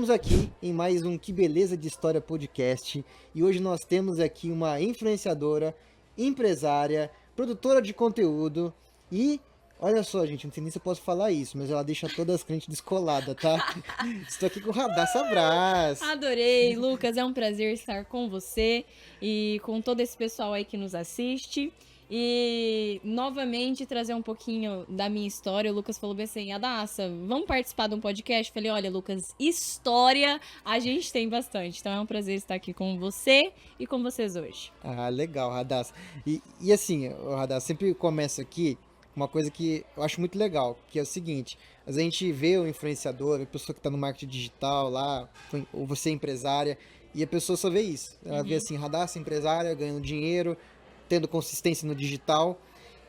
Estamos aqui em mais um Que Beleza de História podcast e hoje nós temos aqui uma influenciadora, empresária, produtora de conteúdo e olha só, gente, não sei nem se eu posso falar isso, mas ela deixa todas as crentes descoladas, tá? Estou aqui com o Radassa Brás. Adorei, Lucas, é um prazer estar com você e com todo esse pessoal aí que nos assiste. E novamente trazer um pouquinho da minha história. O Lucas falou bem assim: Adassa, vamos participar de um podcast? Eu falei: olha, Lucas, história a gente tem bastante. Então é um prazer estar aqui com você e com vocês hoje. Ah, legal, Radassa. E assim, o Radassa sempre começa aqui uma coisa que eu acho muito legal, que é o seguinte: a gente vê o influenciador, a pessoa que está no marketing digital lá, ou você é empresária, e a pessoa só vê isso. Ela vê assim, Radassa empresária, ganhando dinheiro, tendo consistência no digital,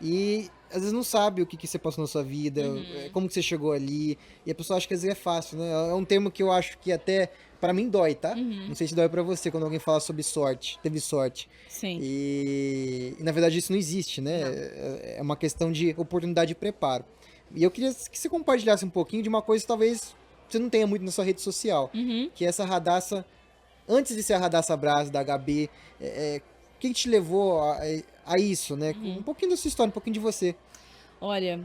e às vezes não sabe o que você passou na sua vida, como que você chegou ali, e a pessoa acha que às vezes é fácil, né? É um termo que eu acho que até pra mim dói, tá? Não sei se dói pra você quando alguém fala sobre sorte, teve sorte. Sim. E na verdade isso não existe, né? Não. É uma questão de oportunidade e preparo. E eu queria que você compartilhasse um pouquinho de uma coisa que talvez você não tenha muito na sua rede social, que é essa Radassa, antes de ser a Radassa Brás, da HB, o que te levou a isso, né? Um pouquinho da sua história, um pouquinho de você. Olha,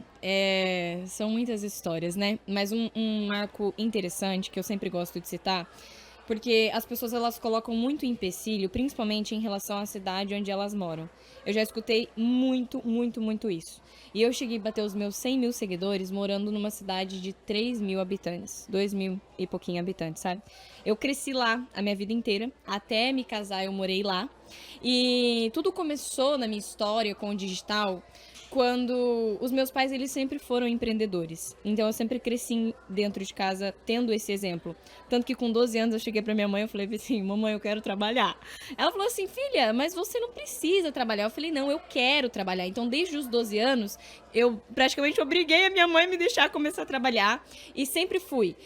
são muitas histórias, né? Mas um marco interessante que eu sempre gosto de citar, porque as pessoas elas colocam muito empecilho, principalmente em relação à cidade onde elas moram. Eu já escutei muito, muito, muito isso. E eu cheguei a bater os meus 100 mil seguidores morando numa cidade de 3 mil habitantes, 2 mil e pouquinho habitantes, sabe? Eu cresci lá a minha vida inteira, até me casar eu morei lá. E tudo começou na minha história com o digital quando os meus pais eles sempre foram empreendedores. Então eu sempre cresci dentro de casa tendo esse exemplo. Tanto que com 12 anos eu cheguei pra minha mãe e falei assim: "Mamãe, eu quero trabalhar". Ela falou assim: "Filha, mas você não precisa trabalhar". Eu falei: "Não, eu quero trabalhar". Então desde os 12 anos eu praticamente obriguei a minha mãe a me deixar começar a trabalhar e sempre fui.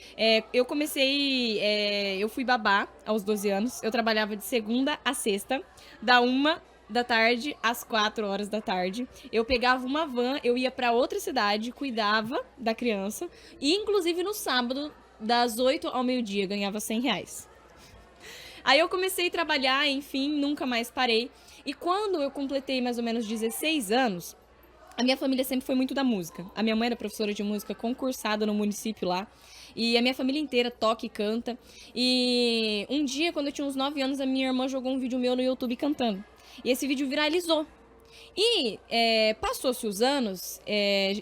Eu fui babá aos 12 anos. Eu trabalhava de segunda a sexta, da 1 da tarde às 4 horas da tarde. Eu pegava uma van, eu ia pra outra cidade, cuidava da criança. E, inclusive, no sábado, das 8 ao meio-dia, ganhava R$ 100. Aí eu comecei a trabalhar, enfim, nunca mais parei. E quando eu completei mais ou menos 16 anos, a minha família sempre foi muito da música. A minha mãe era professora de música concursada no município lá. E a minha família inteira toca e canta. E um dia, quando eu tinha uns 9 anos, a minha irmã jogou um vídeo meu no YouTube cantando. E esse vídeo viralizou. E passou-se os anos,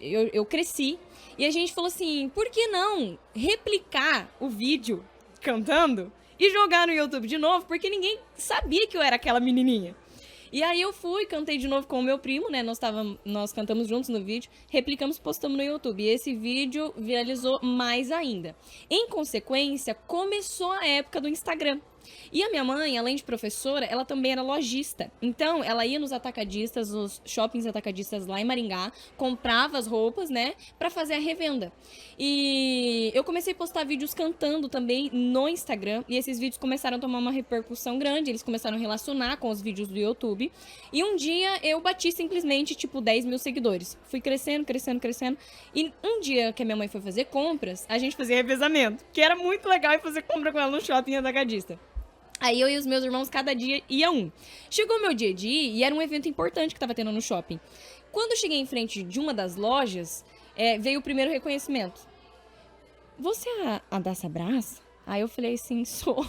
eu cresci. E a gente falou assim, por que não replicar o vídeo cantando e jogar no YouTube de novo? Porque ninguém sabia que eu era aquela menininha. E aí eu fui, cantei de novo com o meu primo, né? Nós cantamos juntos no vídeo, replicamos, postamos no YouTube. E esse vídeo viralizou mais ainda. Em consequência, começou a época do Instagram. E a minha mãe, além de professora, ela também era lojista. Então, ela ia nos atacadistas, nos shoppings atacadistas lá em Maringá, comprava as roupas, né, pra fazer a revenda. E eu comecei a postar vídeos cantando também no Instagram, e esses vídeos começaram a tomar uma repercussão grande, eles começaram a relacionar com os vídeos do YouTube. E um dia eu bati simplesmente, tipo, 10 mil seguidores. Fui crescendo, crescendo, crescendo. E um dia que a minha mãe foi fazer compras, a gente fazia revezamento, que era muito legal ir fazer compra com ela no shopping atacadista. Aí eu e os meus irmãos, cada dia ia um. Chegou o meu dia de ir e era um evento importante que tava tendo no shopping. Quando eu cheguei em frente de uma das lojas, veio o primeiro reconhecimento. Você é a Dassa Brás? Aí eu falei assim, sou.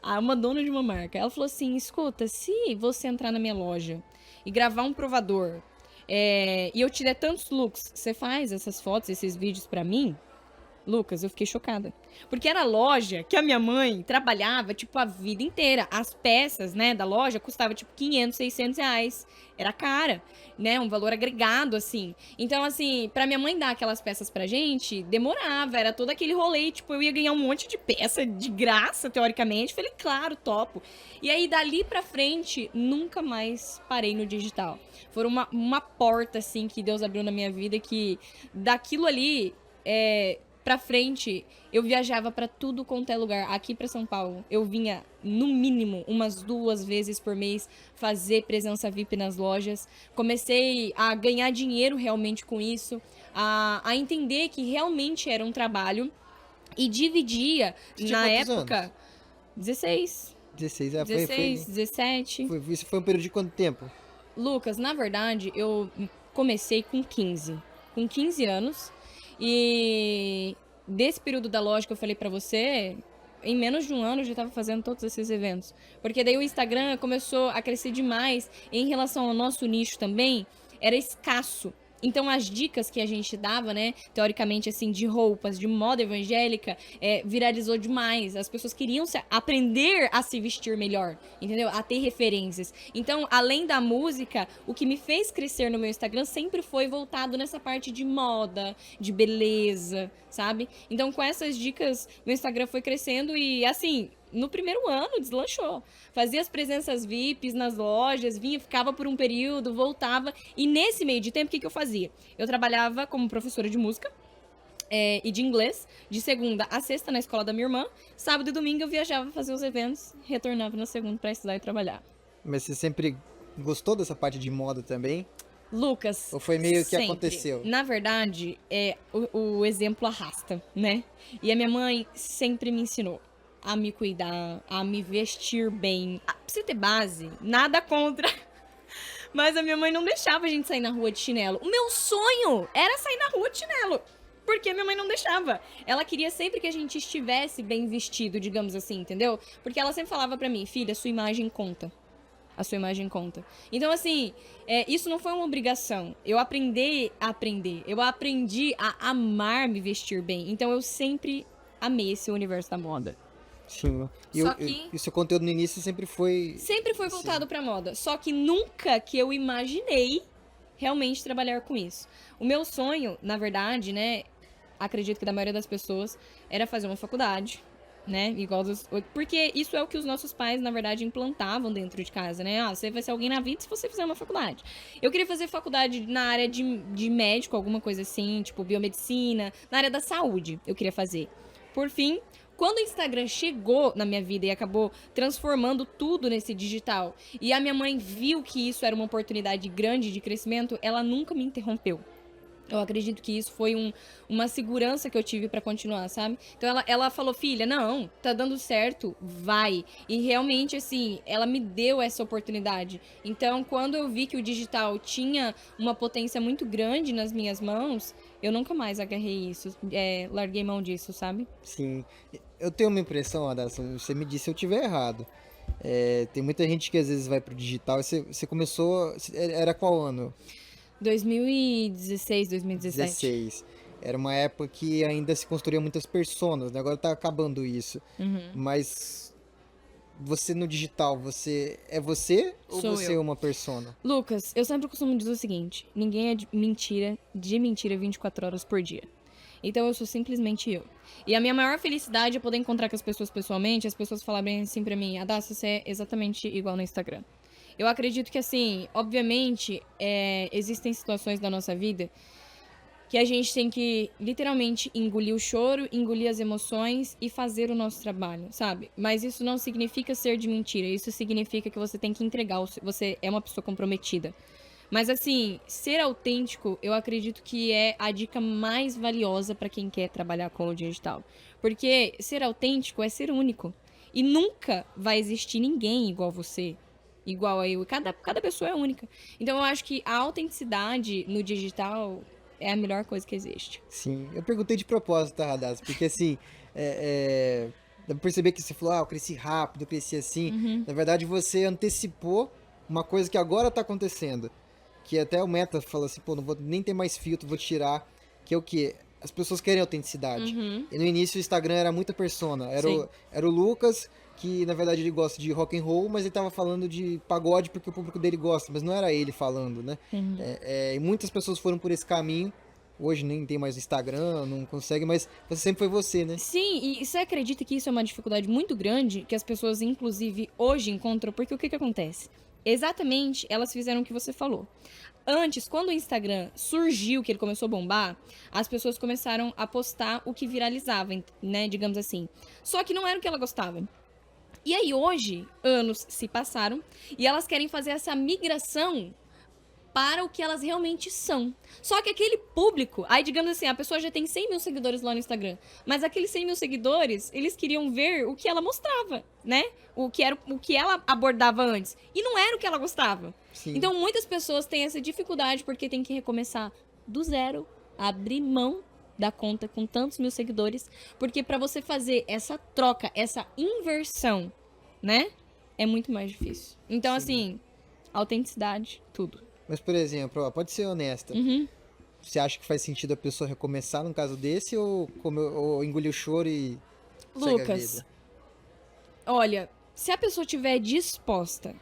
Uma dona de uma marca. Ela falou assim, escuta, se você entrar na minha loja e gravar um provador, e eu te der tantos looks, você faz essas fotos, esses vídeos pra mim? Lucas, eu fiquei chocada. Porque era a loja que a minha mãe trabalhava, tipo, a vida inteira. As peças, né, da loja custavam, tipo, 500, 600 reais. Era cara, né, um valor agregado, assim. Então, assim, pra minha mãe dar aquelas peças pra gente, demorava. Era todo aquele rolê, tipo, eu ia ganhar um monte de peça de graça, teoricamente. Falei, claro, topo. E aí, dali pra frente, nunca mais parei no digital. Foi uma porta, assim, que Deus abriu na minha vida, que daquilo ali, pra frente, eu viajava pra tudo quanto é lugar. Aqui pra São Paulo, eu vinha, no mínimo, umas 2 vezes por mês fazer presença VIP nas lojas. Comecei a ganhar dinheiro realmente com isso, a entender que realmente era um trabalho. E dividia, Você tinha na quantos época, anos? 16, 16, é, 16, 17. isso foi um período de quanto tempo? Lucas, na verdade, eu comecei com 15. Com 15 anos. E desse período da loja que eu falei pra você, em menos de um ano eu já tava fazendo todos esses eventos. Porque daí o Instagram começou a crescer demais. E em relação ao nosso nicho também, era escasso. Então as dicas que a gente dava, né, teoricamente assim, de roupas, de moda evangélica, viralizou demais. As pessoas queriam aprender a se vestir melhor, entendeu? A ter referências. Então, além da música, o que me fez crescer no meu Instagram sempre foi voltado nessa parte de moda, de beleza, sabe? Então, com essas dicas, meu Instagram foi crescendo e, assim, no primeiro ano deslanchou. Fazia as presenças VIPs nas lojas, vinha, ficava por um período, voltava. E nesse meio de tempo, o que eu fazia? Eu trabalhava como professora de música e de inglês, de segunda a sexta na escola da minha irmã. Sábado e domingo eu viajava fazer os eventos, retornava na segunda pra estudar e trabalhar. Mas você sempre gostou dessa parte de moda também? Lucas, Ou foi meio que sempre. aconteceu? Na verdade, o exemplo arrasta, né? E a minha mãe sempre me ensinou a me cuidar, a me vestir bem. Pra você ter base, nada contra. Mas a minha mãe não deixava a gente sair na rua de chinelo. O meu sonho era sair na rua de chinelo. Porque minha mãe não deixava. Ela queria sempre que a gente estivesse bem vestido, digamos assim, entendeu? Porque ela sempre falava pra mim, filha, sua imagem conta. A sua imagem conta. Então, assim, isso não foi uma obrigação. Eu aprendi a aprender. Eu aprendi a amar me vestir bem. Então, eu sempre amei esse universo da moda. Sim. Só que E o seu conteúdo no início sempre foi. sempre foi voltado pra moda. Só que nunca que eu imaginei realmente trabalhar com isso. O meu sonho, na verdade, né, acredito que da maioria das pessoas, era fazer uma faculdade, né, igual porque isso é o que os nossos pais, na verdade, implantavam dentro de casa, né, você vai ser alguém na vida se você fizer uma faculdade. Eu queria fazer faculdade na área de médico, alguma coisa assim, tipo biomedicina, na área da saúde, eu queria fazer. Por fim, quando o Instagram chegou na minha vida e acabou transformando tudo nesse digital, e a minha mãe viu que isso era uma oportunidade grande de crescimento, ela nunca me interrompeu. Eu acredito que isso foi uma segurança que eu tive pra continuar, sabe? Então ela falou, filha, não, tá dando certo, vai. E realmente, assim, ela me deu essa oportunidade. Então, quando eu vi que o digital tinha uma potência muito grande nas minhas mãos, eu nunca mais agarrei isso, larguei mão disso, sabe? Sim. Eu tenho uma impressão, Adassa, você me disse se eu tiver errado. Tem muita gente que às vezes vai pro digital. E você começou. Era qual ano? 2016, 2017. 16. Era uma época que ainda se construía muitas personas, né? Agora tá acabando isso. Uhum. Mas você no digital, você é você ou Sou você é eu. uma persona? Lucas, eu sempre costumo dizer o seguinte: ninguém é de mentira 24 horas por dia. Então eu sou simplesmente eu. E a minha maior felicidade é poder encontrar com as pessoas pessoalmente, as pessoas falarem assim pra mim, Adassa, você é exatamente igual no Instagram. Eu acredito que, assim, obviamente, existem situações da nossa vida que a gente tem que, literalmente, engolir o choro, engolir as emoções e fazer o nosso trabalho, sabe? Mas isso não significa ser de mentira, isso significa que você tem que entregar, você é uma pessoa comprometida. Mas, assim, ser autêntico, eu acredito que é a dica mais valiosa pra quem quer trabalhar com o digital. Porque ser autêntico é ser único. E nunca vai existir ninguém igual você, igual a eu. Cada pessoa é única. Então eu acho que a autenticidade no digital é a melhor coisa que existe. Sim, eu perguntei de propósito, tá, Radassa? Porque assim, dá pra perceber que você falou, eu cresci rápido, eu cresci assim. Uhum. Na verdade, você antecipou uma coisa que agora tá acontecendo. Que até o Meta falou assim, pô, não vou nem ter mais filtro, vou tirar. Que é o quê? As pessoas querem autenticidade. Uhum. E no início o Instagram era muita persona. Sim. Era o Lucas, que na verdade ele gosta de rock and roll, mas ele tava falando de pagode porque o público dele gosta, mas não era ele falando, né? Uhum. E muitas pessoas foram por esse caminho. Hoje nem tem mais Instagram, não consegue, mas você sempre foi você, né? Sim, e você acredita que isso é uma dificuldade muito grande que as pessoas, inclusive, hoje encontram? Porque o que acontece? Exatamente, elas fizeram o que você falou. Antes, quando o Instagram surgiu, que ele começou a bombar, as pessoas começaram a postar o que viralizava, né, digamos assim. Só que não era o que ela gostava. E aí hoje, anos se passaram, e elas querem fazer essa migração para o que elas realmente são. Só que aquele público, aí digamos assim, a pessoa já tem 100 mil seguidores lá no Instagram, mas aqueles 100 mil seguidores, eles queriam ver o que ela mostrava, né? O que ela abordava antes. E não era o que ela gostava. Sim. Então muitas pessoas têm essa dificuldade porque tem que recomeçar do zero, abrir mão da conta com tantos mil seguidores, porque para você fazer essa troca, essa inversão, né? É muito mais difícil. Então, assim, autenticidade, tudo. Mas, por exemplo, ó, pode ser honesta. Uhum. Você acha que faz sentido a pessoa recomeçar num caso desse ou engolir o choro e segue a Lucas, vida? olha, se a pessoa estiver disposta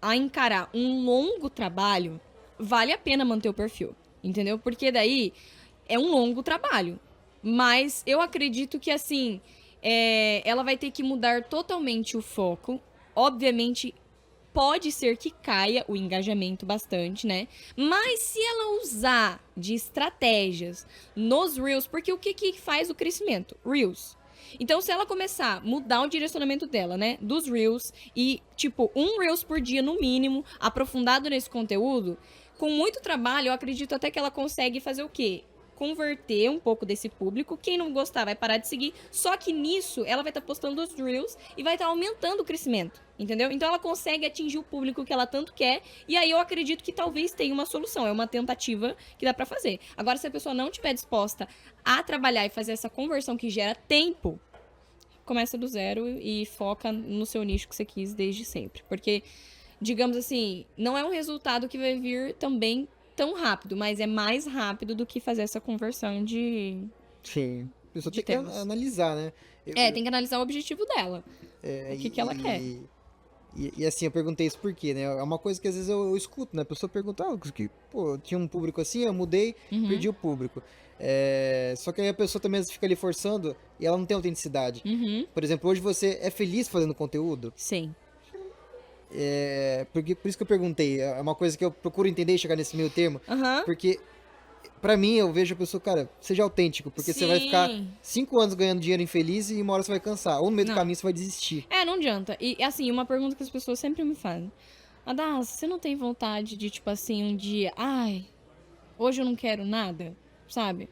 a encarar um longo trabalho, vale a pena manter o perfil, entendeu? Porque daí é um longo trabalho. Mas eu acredito que, assim, ela vai ter que mudar totalmente o foco. Obviamente, pode ser que caia o engajamento bastante, né? Mas se ela usar de estratégias nos Reels, porque o que que faz o crescimento? Reels. Então, se ela começar a mudar o direcionamento dela, né, dos Reels e, tipo, um Reels por dia no mínimo, aprofundado nesse conteúdo, com muito trabalho, eu acredito até que ela consegue fazer o quê? Converter um pouco desse público. Quem não gostar vai parar de seguir. Só que nisso, ela vai estar postando os Reels e vai estar aumentando o crescimento. Entendeu? Então ela consegue atingir o público que ela tanto quer. E aí eu acredito que talvez tenha uma solução. É uma tentativa que dá pra fazer. Agora, se a pessoa não estiver disposta a trabalhar e fazer essa conversão que gera tempo, começa do zero e foca no seu nicho que você quis desde sempre. Porque, digamos assim, não é um resultado que vai vir também tão rápido, mas é mais rápido do que fazer essa conversão de Sim. A pessoa de tem que temas. analisar, né? Tem que analisar o objetivo dela. O que ela quer. E assim, eu perguntei isso por quê, né? É uma coisa que às vezes eu escuto, né? A pessoa pergunta, pô, tinha um público assim, eu mudei, perdi o público. Só que aí a pessoa também fica ali forçando e ela não tem autenticidade. Uhum. Por exemplo, hoje você é feliz fazendo conteúdo? Sim. Por isso que eu perguntei. É uma coisa que eu procuro entender e chegar nesse meio termo. Aham. Porque, pra mim, eu vejo a pessoa, cara, seja autêntico. Porque você vai ficar Sim. 5 anos ganhando dinheiro infeliz e uma hora você vai cansar. Ou no meio do Não. caminho você vai desistir. Não adianta. E, assim, uma pergunta que as pessoas sempre me fazem. Adas, você não tem vontade de, tipo assim, um dia... Ai, hoje eu não quero nada, sabe?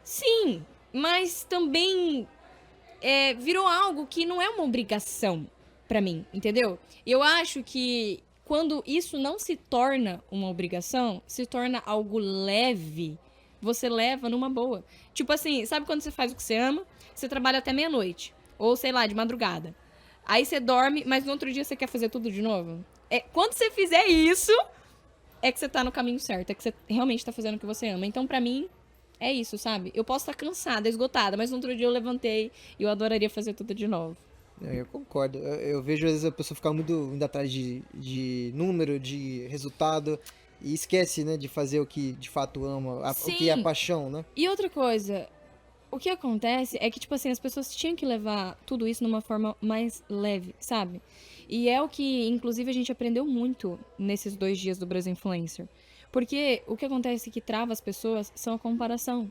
Sim, mas também virou algo que não é uma obrigação pra mim, entendeu? Eu acho que quando isso não se torna uma obrigação, se torna algo leve, você leva numa boa. Tipo assim, sabe quando você faz o que você ama? Você trabalha até meia-noite, ou sei lá, de madrugada. Aí você dorme, mas no outro dia você quer fazer tudo de novo. Quando você fizer isso, é que você tá no caminho certo, é que você realmente tá fazendo o que você ama. Então, pra mim, é isso, sabe? Eu posso estar cansada, esgotada, mas no outro dia eu levantei e eu adoraria fazer tudo de novo. Eu concordo. Eu vejo às vezes a pessoa ficar muito indo atrás de número, de resultado, e esquece, né, de fazer o que de fato ama, o que é a Sim. paixão, né? E outra coisa, o que acontece é que, tipo assim, as pessoas tinham que levar tudo isso numa forma mais leve, sabe? E é o que, inclusive, a gente aprendeu muito nesses 2 dias do Brasil Influencer. Porque o que acontece que trava as pessoas são a comparação.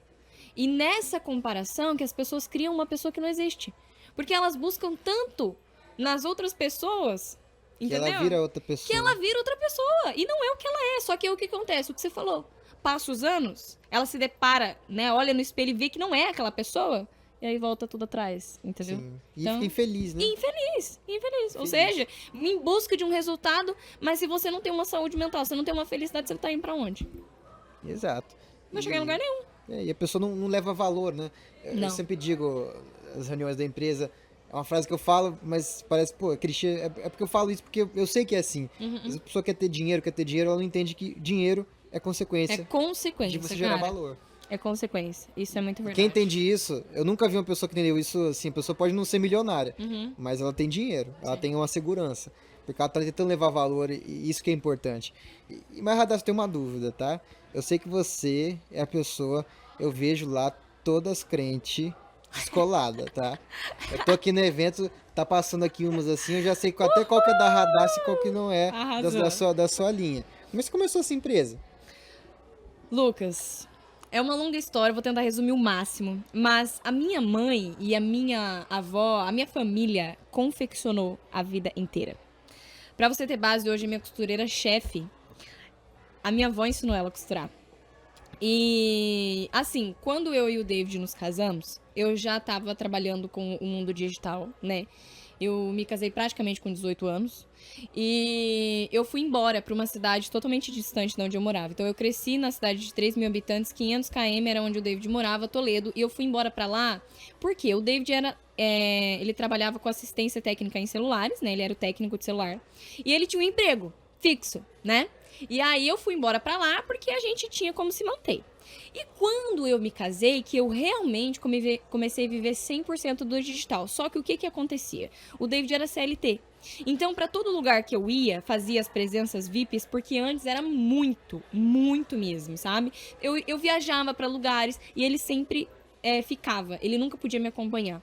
E nessa comparação que as pessoas criam uma pessoa que não existe. Porque elas buscam tanto nas outras pessoas, Que entendeu? ela vira outra Que pessoa. ela vira outra pessoa. E não é o que ela é. Só que é o que acontece, o que você falou. Passa os anos, ela se depara, né? Olha no espelho e vê que não é aquela pessoa. E aí volta tudo atrás, entendeu? Sim. E Então- fica infeliz, né? Infeliz. Ou Infeliz. seja, em busca de um resultado, mas se você não tem uma saúde mental, você não tem uma felicidade, você tá indo pra onde? Exato. Não vai chegar em lugar nenhum. E a pessoa não leva valor, né? Não. Eu sempre digo nas reuniões da empresa, é uma frase que eu falo, mas parece, pô, clichê. É porque eu falo isso porque eu sei que é assim. Mas a pessoa quer ter dinheiro, ela não entende que dinheiro é É consequência consequência, de você gerar cara. valor. É consequência. Isso é muito verdade. Quem entende isso, eu nunca vi uma pessoa que entendeu isso assim. A pessoa pode não ser milionária, Uhum. mas ela tem dinheiro, ela Sim. tem uma segurança. Porque ela tá tentando levar valor e isso que é importante. Mas, Radassa, tem uma dúvida, tá? Eu sei que você é a pessoa, eu vejo lá todas crente descolada, tá? Eu tô aqui no evento, tá passando aqui umas assim, eu já sei até qual que é da Radassa e qual que não é Arrasou. da sua linha. Como é que começou essa empresa? Lucas, é uma longa história, vou tentar resumir o máximo. Mas a minha mãe e a minha avó, a minha família, confeccionou a vida inteira. Pra você ter base, hoje minha costureira chefe, A minha avó ensinou ela a costurar. E, assim, quando eu e o David nos casamos, eu já tava trabalhando com o mundo digital, né? Eu me casei praticamente com 18 anos. E eu fui embora pra uma cidade totalmente distante de onde eu morava. Então eu cresci na cidade de 3 mil habitantes, 500 km era onde o David morava, Toledo. E eu fui embora pra lá porque o David ele trabalhava com assistência técnica em celulares, né? Ele era o técnico de celular. E ele tinha um emprego fixo, né? E aí eu fui embora pra lá porque a gente tinha como se manter. E quando eu me casei, que eu realmente comecei a viver 100% do digital. Só que o que acontecia? O David era CLT. Então, pra todo lugar que eu ia, fazia as presenças VIPs, porque antes era muito, muito mesmo, sabe? Eu viajava pra lugares e ele sempre ficava. Ele nunca podia me acompanhar.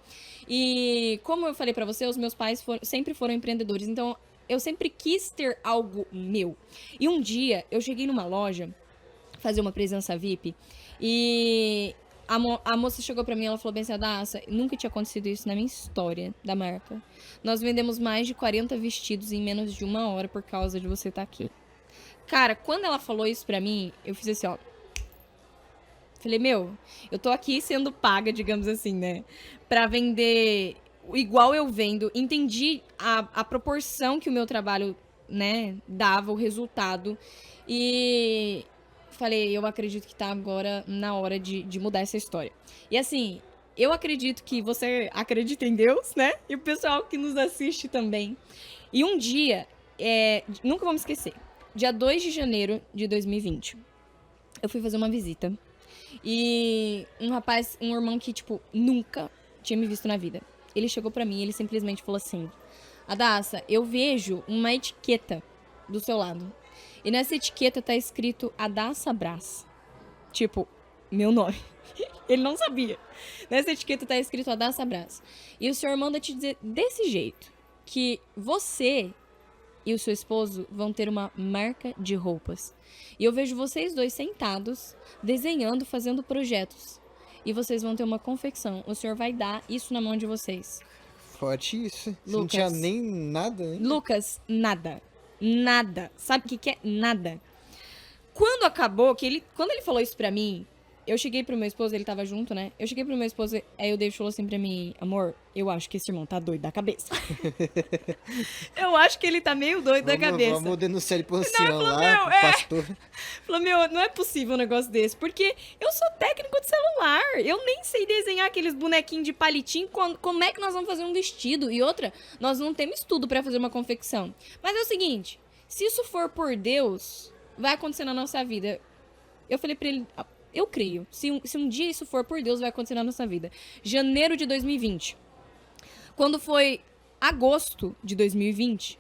E como eu falei pra você, os meus pais sempre foram empreendedores. Então, eu sempre quis ter algo meu. E um dia, eu cheguei numa loja fazer uma presença VIP e a moça chegou pra mim e ela falou bem assim, Adassa, nunca tinha acontecido isso na minha história da marca. Nós vendemos mais de 40 vestidos em menos de 1 hora por causa de você estar aqui. Cara, quando ela falou isso pra mim, eu fiz assim, ó. Falei, meu, eu tô aqui sendo paga, digamos assim, né? Pra vender igual eu vendo. Entendi a proporção que o meu trabalho, né, dava, o resultado. E falei, eu acredito que tá agora na hora de mudar essa história. E assim, eu acredito que você acredita em Deus, né? E o pessoal que nos assiste também. E um dia, nunca vou me esquecer, dia 2 de janeiro de 2020, eu fui fazer uma visita. E um rapaz, um irmão que, tipo, nunca tinha me visto na vida. Ele chegou pra mim e ele simplesmente falou assim, Adassa, eu vejo uma etiqueta do seu lado. E nessa etiqueta tá escrito Adassa Brás. Tipo, meu nome. Ele não sabia. Nessa etiqueta tá escrito Adassa Brás. E o senhor manda te dizer desse jeito, que você e o seu esposo vão ter uma marca de roupas. E eu vejo vocês dois sentados, desenhando, fazendo projetos. E vocês vão ter uma confecção. O senhor vai dar isso na mão de vocês. Forte isso. Você não Lucas. tinha nem nada, hein? Lucas, nada. Nada. Sabe o que é nada? Quando acabou, quando ele falou isso pra mim, eu cheguei pro meu esposo, ele tava junto, né? Eu cheguei pro meu esposo, aí o David falou assim pra mim, amor, eu acho que esse irmão tá doido da cabeça. Eu acho que ele tá meio doido da cabeça. Vamos denunciar ele pro ancião lá, meu, pro pastor. Falou, meu, não é possível um negócio desse, porque eu sou técnico de celular, eu nem sei desenhar aqueles bonequinhos de palitinho, como é que nós vamos fazer um vestido? E outra, nós não temos estudo pra fazer uma confecção. Mas é o seguinte, se isso for por Deus, vai acontecer na nossa vida. Eu falei pra ele, eu creio, se um dia isso for por Deus, vai acontecer na nossa vida. Janeiro de 2020, quando foi agosto de 2020,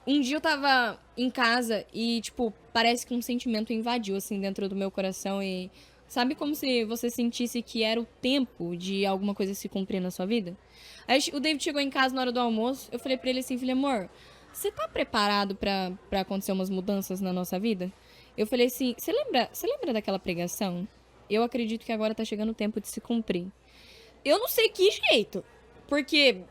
um dia eu tava em casa e, tipo, parece que um sentimento invadiu, assim, dentro do meu coração e... Sabe como se você sentisse que era o tempo de alguma coisa se cumprir na sua vida? Aí o David chegou em casa na hora do almoço, eu falei pra ele assim, falei, amor, você tá preparado pra acontecer umas mudanças na nossa vida? Eu falei assim, você lembra daquela pregação? Eu acredito que agora tá chegando o tempo de se cumprir. Eu não sei que jeito, porque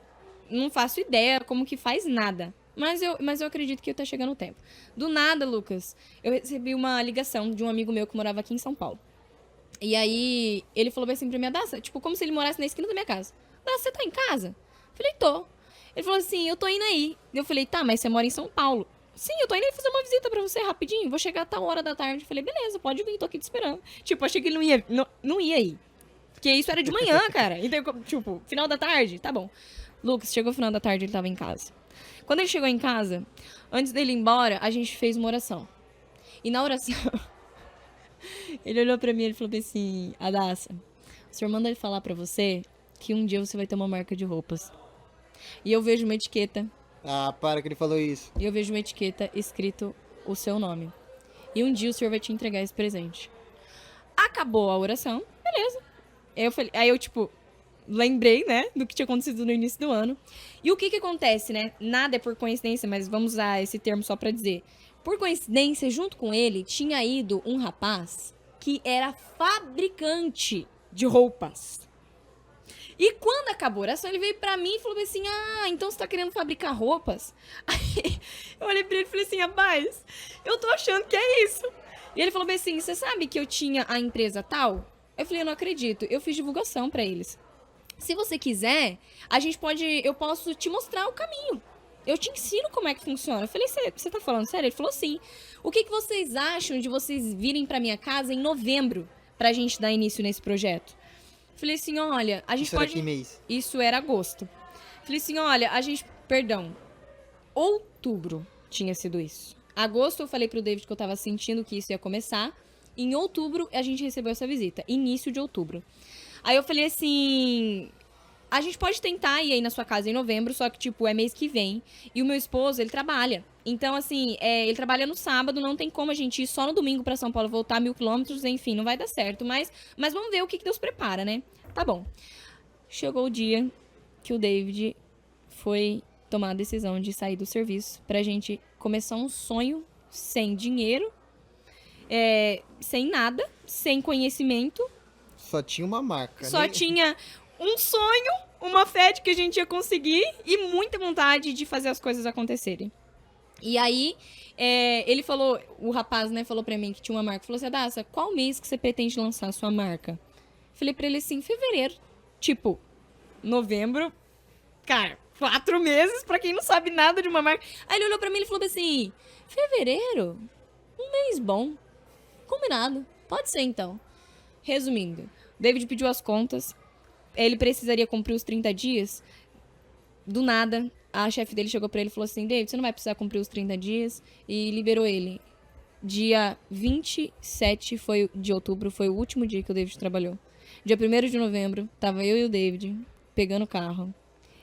não faço ideia como que faz nada. Mas eu acredito que tá chegando o tempo. Do nada, Lucas, eu recebi uma ligação de um amigo meu que morava aqui em São Paulo. E aí, ele falou assim pra mim, Adassa, tipo, como se ele morasse na esquina da minha casa. Adassa, você tá em casa? Eu falei, tô. Ele falou assim, eu tô indo aí. Eu falei, tá, mas você mora em São Paulo. Sim, eu tô indo aí fazer uma visita pra você rapidinho. Vou chegar a tal hora da tarde. Eu falei, beleza, pode vir, tô aqui te esperando. Tipo, achei que ele não ia ir. Porque isso era de manhã, cara. Então, tipo, final da tarde, tá bom. Lucas, chegou o final da tarde, ele tava em casa. Quando ele chegou em casa, antes dele ir embora, a gente fez uma oração. E na oração, ele olhou pra mim e ele falou assim, Adassa, o senhor manda ele falar pra você que um dia você vai ter uma marca de roupas. E eu vejo uma etiqueta. Ah, para que ele falou isso. E eu vejo uma etiqueta escrito o seu nome. E um dia o senhor vai te entregar esse presente. Acabou a oração, beleza. Aí eu, tipo, lembrei, né, do que tinha acontecido no início do ano. E o que acontece, né? Nada é por coincidência, mas vamos usar esse termo só pra dizer. Por coincidência, junto com ele, tinha ido um rapaz que era fabricante de roupas. E quando acabou a oração, ele veio pra mim e falou assim, então você tá querendo fabricar roupas? Aí eu olhei pra ele e falei assim, rapaz, eu tô achando que é isso. E ele falou bem assim, você sabe que eu tinha a empresa tal? Eu falei, eu não acredito. Eu fiz divulgação pra eles. Se você quiser, eu posso te mostrar o caminho. Eu te ensino como é que funciona. Eu falei, você tá falando sério? Ele falou, sim. O que vocês acham de vocês virem pra minha casa em novembro pra gente dar início nesse projeto? Eu falei assim, olha, a gente Isso era que mês? Isso era agosto. Eu falei assim, olha, Perdão, outubro tinha sido isso. Agosto eu falei pro David que eu tava sentindo que isso ia começar. Em outubro a gente recebeu essa visita. Início de outubro. Aí eu falei assim... A gente pode tentar ir aí na sua casa em novembro, só que, tipo, é mês que vem. E o meu esposo, ele trabalha. Então, assim, ele trabalha no sábado, não tem como a gente ir só no domingo pra São Paulo, voltar 1.000 quilômetros, enfim, não vai dar certo. Mas vamos ver o que Deus prepara, né? Tá bom. Chegou o dia que o David foi tomar a decisão de sair do serviço pra gente começar um sonho sem dinheiro, sem nada, sem conhecimento. Só tinha uma marca, Só né? tinha um sonho, uma fé de que a gente ia conseguir e muita vontade de fazer as coisas acontecerem. E aí, ele falou, o rapaz, né, falou pra mim que tinha uma marca. Falou assim, Adassa, qual mês que você pretende lançar a sua marca? Falei pra ele assim, fevereiro. Tipo, novembro, cara, 4 meses pra quem não sabe nada de uma marca. Aí ele olhou pra mim e falou assim, fevereiro? Um mês bom. Combinado. Pode ser, então. Resumindo, David pediu as contas. Ele precisaria cumprir os 30 dias. Do nada, a chefe dele chegou pra ele e falou assim, David, você não vai precisar cumprir os 30 dias. E liberou ele. Dia 27 de outubro, foi o último dia que o David trabalhou. Dia 1º de novembro, tava eu e o David pegando o carro,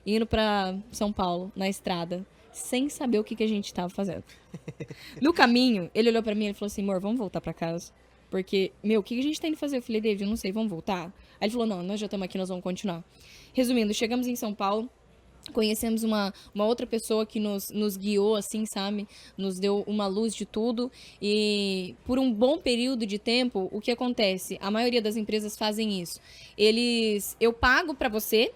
indo pra São Paulo, na estrada, sem saber o que a gente tava fazendo. No caminho, ele olhou pra mim e falou assim, amor, vamos voltar pra casa? Porque, o que a gente tá indo fazer? Eu falei, David, eu não sei, vamos voltar? Aí ele falou, não, nós já estamos aqui, nós vamos continuar. Resumindo, chegamos em São Paulo, conhecemos uma outra pessoa que nos guiou, assim, sabe? Nos deu uma luz de tudo. E por um bom período de tempo, o que acontece? A maioria das empresas fazem isso. Eu pago pra você,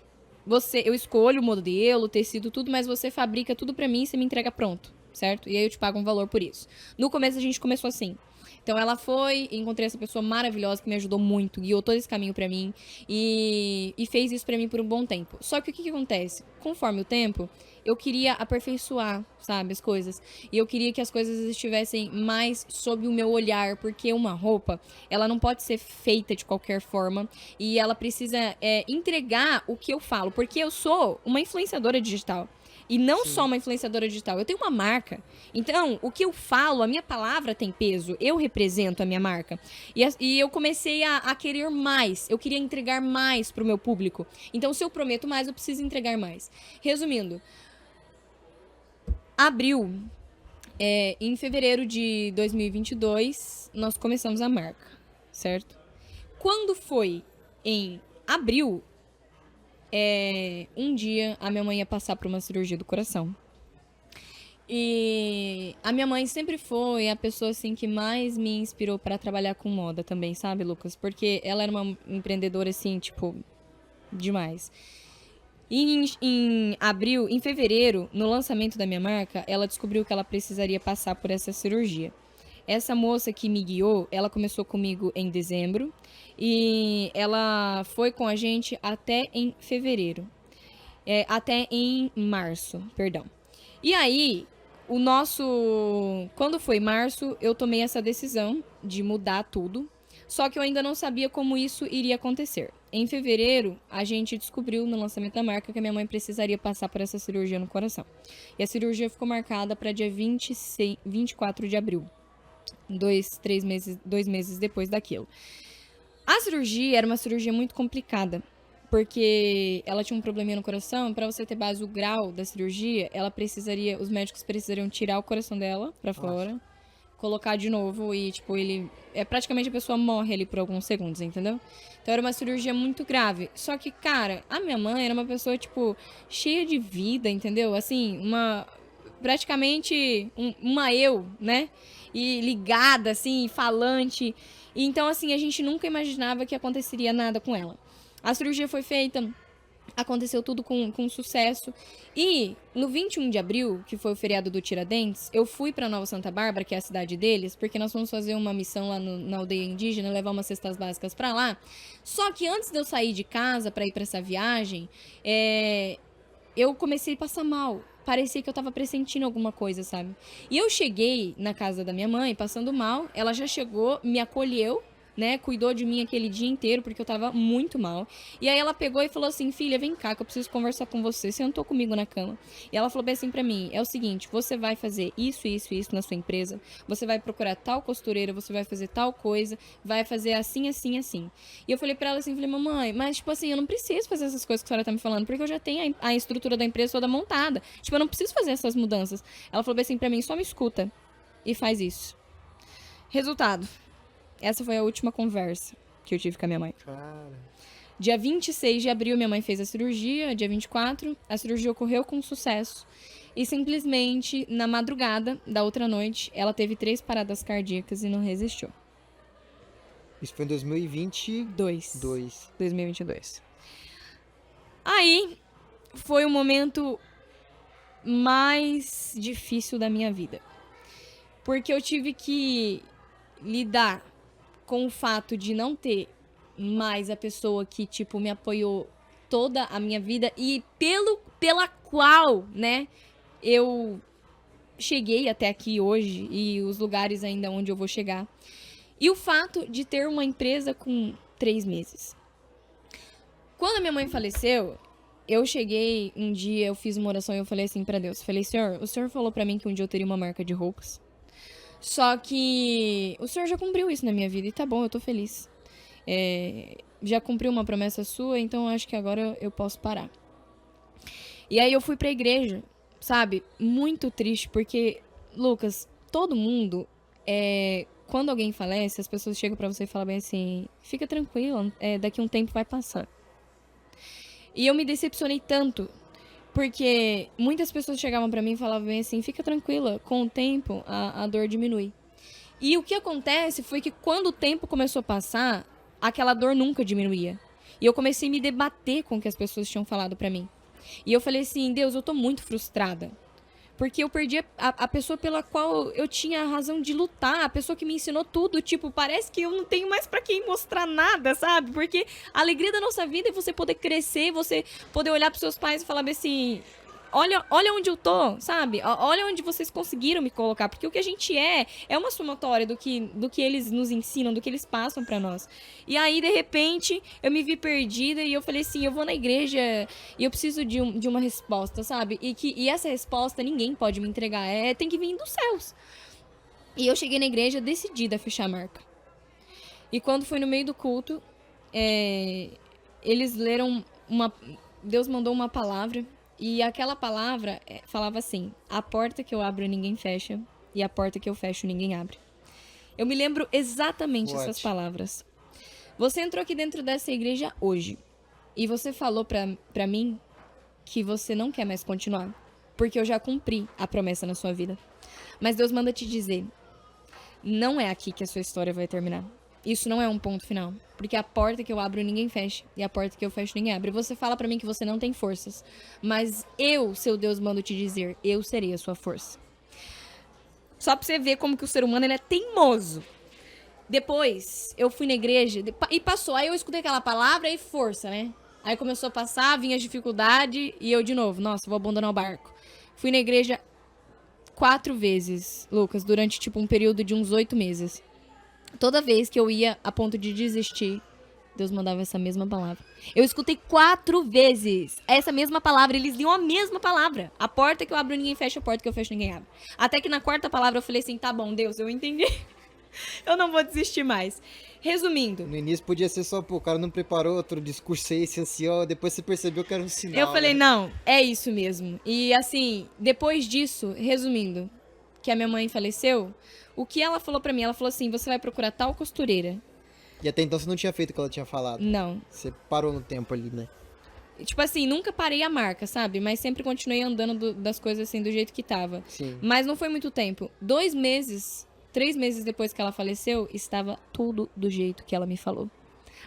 eu escolho o modelo, o tecido, tudo, mas você fabrica tudo pra mim e você me entrega pronto, certo? E aí eu te pago um valor por isso. No começo a gente começou assim. Então ela foi, encontrei essa pessoa maravilhosa que me ajudou muito, guiou todo esse caminho pra mim e fez isso pra mim por um bom tempo. Só que o que acontece? Conforme o tempo, eu queria aperfeiçoar, sabe, as coisas. E eu queria que as coisas estivessem mais sob o meu olhar, porque uma roupa, ela não pode ser feita de qualquer forma e ela precisa entregar o que eu falo, porque eu sou uma influenciadora digital. E não só uma influenciadora digital, eu tenho uma marca. Então, o que eu falo, a minha palavra tem peso. Eu represento a minha marca. E eu comecei a querer mais. Eu queria entregar mais pro meu público. Então, se eu prometo mais, eu preciso entregar mais. Resumindo, em fevereiro de 2022, nós começamos a marca, certo? Quando foi em abril, um dia a minha mãe ia passar por uma cirurgia do coração. E a minha mãe sempre foi a pessoa assim que mais me inspirou para trabalhar com moda também, sabe, Lucas? Porque ela era uma empreendedora assim, tipo, demais. E em fevereiro, no lançamento da minha marca, ela descobriu que ela precisaria passar por essa cirurgia. Essa moça que me guiou, ela começou comigo em dezembro e ela foi com a gente até em fevereiro. Até em março, perdão. E aí, quando foi março, eu tomei essa decisão de mudar tudo. Só que eu ainda não sabia como isso iria acontecer. Em fevereiro, a gente descobriu no lançamento da marca que a minha mãe precisaria passar por essa cirurgia no coração. E a cirurgia ficou marcada para dia 24 de abril. 2 meses depois daquilo. A cirurgia era uma cirurgia muito complicada, porque ela tinha um probleminha no coração. Para você ter base o grau da cirurgia, os médicos precisariam tirar o coração dela para fora, colocar de novo e, tipo, praticamente a pessoa morre ali por alguns segundos, entendeu? Então era uma cirurgia muito grave. Só que, cara, a minha mãe era uma pessoa, tipo, cheia de vida, entendeu? Assim, praticamente uma eu, né? E ligada, assim, falante. Então, assim, a gente nunca imaginava que aconteceria nada com ela. A cirurgia foi feita Aconteceu tudo com sucesso. E no 21 de abril, que foi o feriado do Tiradentes, eu fui pra Nova Santa Bárbara, que é a cidade deles, porque nós fomos fazer uma missão lá na aldeia indígena, levar umas cestas básicas pra lá. Só que antes de eu sair de casa pra ir pra essa viagem, eu comecei a passar mal. Parecia que eu tava pressentindo alguma coisa, sabe? E eu cheguei na casa da minha mãe, passando mal. Ela já chegou, me acolheu, né? Cuidou de mim aquele dia inteiro, porque eu tava muito mal. E aí ela pegou e falou assim, filha, vem cá, que eu preciso conversar com você. Sentou comigo na cama. E ela falou bem assim pra mim, é o seguinte, você vai fazer isso, isso e isso na sua empresa. Você vai procurar tal costureira, você vai fazer tal coisa, vai fazer assim, assim, assim. E eu falei pra ela assim, falei, mamãe, mas tipo assim, eu não preciso fazer essas coisas que a senhora tá me falando, porque eu já tenho a estrutura da empresa toda montada. Tipo, eu não preciso fazer essas mudanças. Ela falou bem assim pra mim, só me escuta e faz isso. Resultado. Essa foi a última conversa que eu tive com a minha mãe. Cara. Dia 26 de abril, minha mãe fez a cirurgia. Dia 24, a cirurgia ocorreu com sucesso. E simplesmente, na madrugada da outra noite, ela teve 3 paradas cardíacas e não resistiu. Isso foi em 2022. 2022. Aí, foi o momento mais difícil da minha vida. Porque eu tive que lidar com o fato de não ter mais a pessoa que, tipo, me apoiou toda a minha vida e pela qual, né, eu cheguei até aqui hoje e os lugares ainda onde eu vou chegar. E o fato de ter uma empresa com 3 meses. Quando a minha mãe faleceu, eu cheguei um dia, eu fiz uma oração e eu falei assim pra Deus, falei, Senhor, o Senhor falou pra mim que um dia eu teria uma marca de roupas. Só que o Senhor já cumpriu isso na minha vida e tá bom, eu tô feliz. Já cumpriu uma promessa sua, então eu acho que agora eu posso parar. E aí eu fui pra igreja, sabe? Muito triste, porque, Lucas, todo mundo, quando alguém falece, as pessoas chegam pra você e falam bem assim, fica tranquila, daqui a um tempo vai passar. E eu me decepcionei tanto, porque muitas pessoas chegavam pra mim e falavam bem assim, fica tranquila, com o tempo a dor diminui. E o que acontece foi que quando o tempo começou a passar, aquela dor nunca diminuía. E eu comecei a me debater com o que as pessoas tinham falado pra mim. E eu falei assim, Deus, eu tô muito frustrada. Porque eu perdi a pessoa pela qual eu tinha a razão de lutar, a pessoa que me ensinou tudo. Tipo, parece que eu não tenho mais pra quem mostrar nada, sabe? Porque a alegria da nossa vida é você poder crescer, você poder olhar pros seus pais e falar assim, olha onde eu tô, sabe? Olha onde vocês conseguiram me colocar. Porque o que a gente é uma somatória do que eles nos ensinam, do que eles passam pra nós. E aí, de repente, eu me vi perdida e eu falei assim, eu vou na igreja e eu preciso de uma resposta, sabe? E essa resposta ninguém pode me entregar, tem que vir dos céus. E eu cheguei na igreja decidida a fechar a marca. E quando foi no meio do culto, eles leram Deus mandou uma palavra. E aquela palavra falava assim, a porta que eu abro ninguém fecha, e a porta que eu fecho ninguém abre. Eu me lembro exatamente essas palavras. Você entrou aqui dentro dessa igreja hoje, e você falou pra mim que você não quer mais continuar, porque eu já cumpri a promessa na sua vida. Mas Deus manda te dizer, não é aqui que a sua história vai terminar. Isso não é um ponto final. Porque a porta que eu abro, ninguém fecha. E a porta que eu fecho, ninguém abre. Você fala pra mim que você não tem forças. Mas eu, seu Deus, mando te dizer, eu serei a sua força. Só pra você ver como que o ser humano ele é teimoso. Depois, eu fui na igreja e passou. Aí eu escutei aquela palavra e força, né? Aí começou a passar, vinha as dificuldades. E eu de novo, nossa, vou abandonar o barco. Fui na igreja 4 vezes, Lucas, durante tipo um período de uns 8 meses. Toda vez que eu ia a ponto de desistir, Deus mandava essa mesma palavra. Eu escutei 4 vezes essa mesma palavra. Eles liam a mesma palavra. A porta que eu abro, ninguém fecha. A porta que eu fecho, ninguém abre. Até que na 4ª palavra eu falei assim, tá bom, Deus, eu entendi. Eu não vou desistir mais. Resumindo. No início podia ser só, pô, o cara não preparou outro discurso aí, assim, ó, depois você percebeu que era um sinal. Eu falei, né? não, é isso mesmo. E assim, depois disso, resumindo, que a minha mãe faleceu, o que ela falou pra mim? Ela falou assim, você vai procurar tal costureira. E até então você não tinha feito o que ela tinha falado? Não. Você parou no tempo ali, né? Tipo assim, nunca parei a marca, sabe? Mas sempre continuei andando das coisas assim, do jeito que tava. Sim. Mas não foi muito tempo. 2 meses, 3 meses depois que ela faleceu, estava tudo do jeito que ela me falou.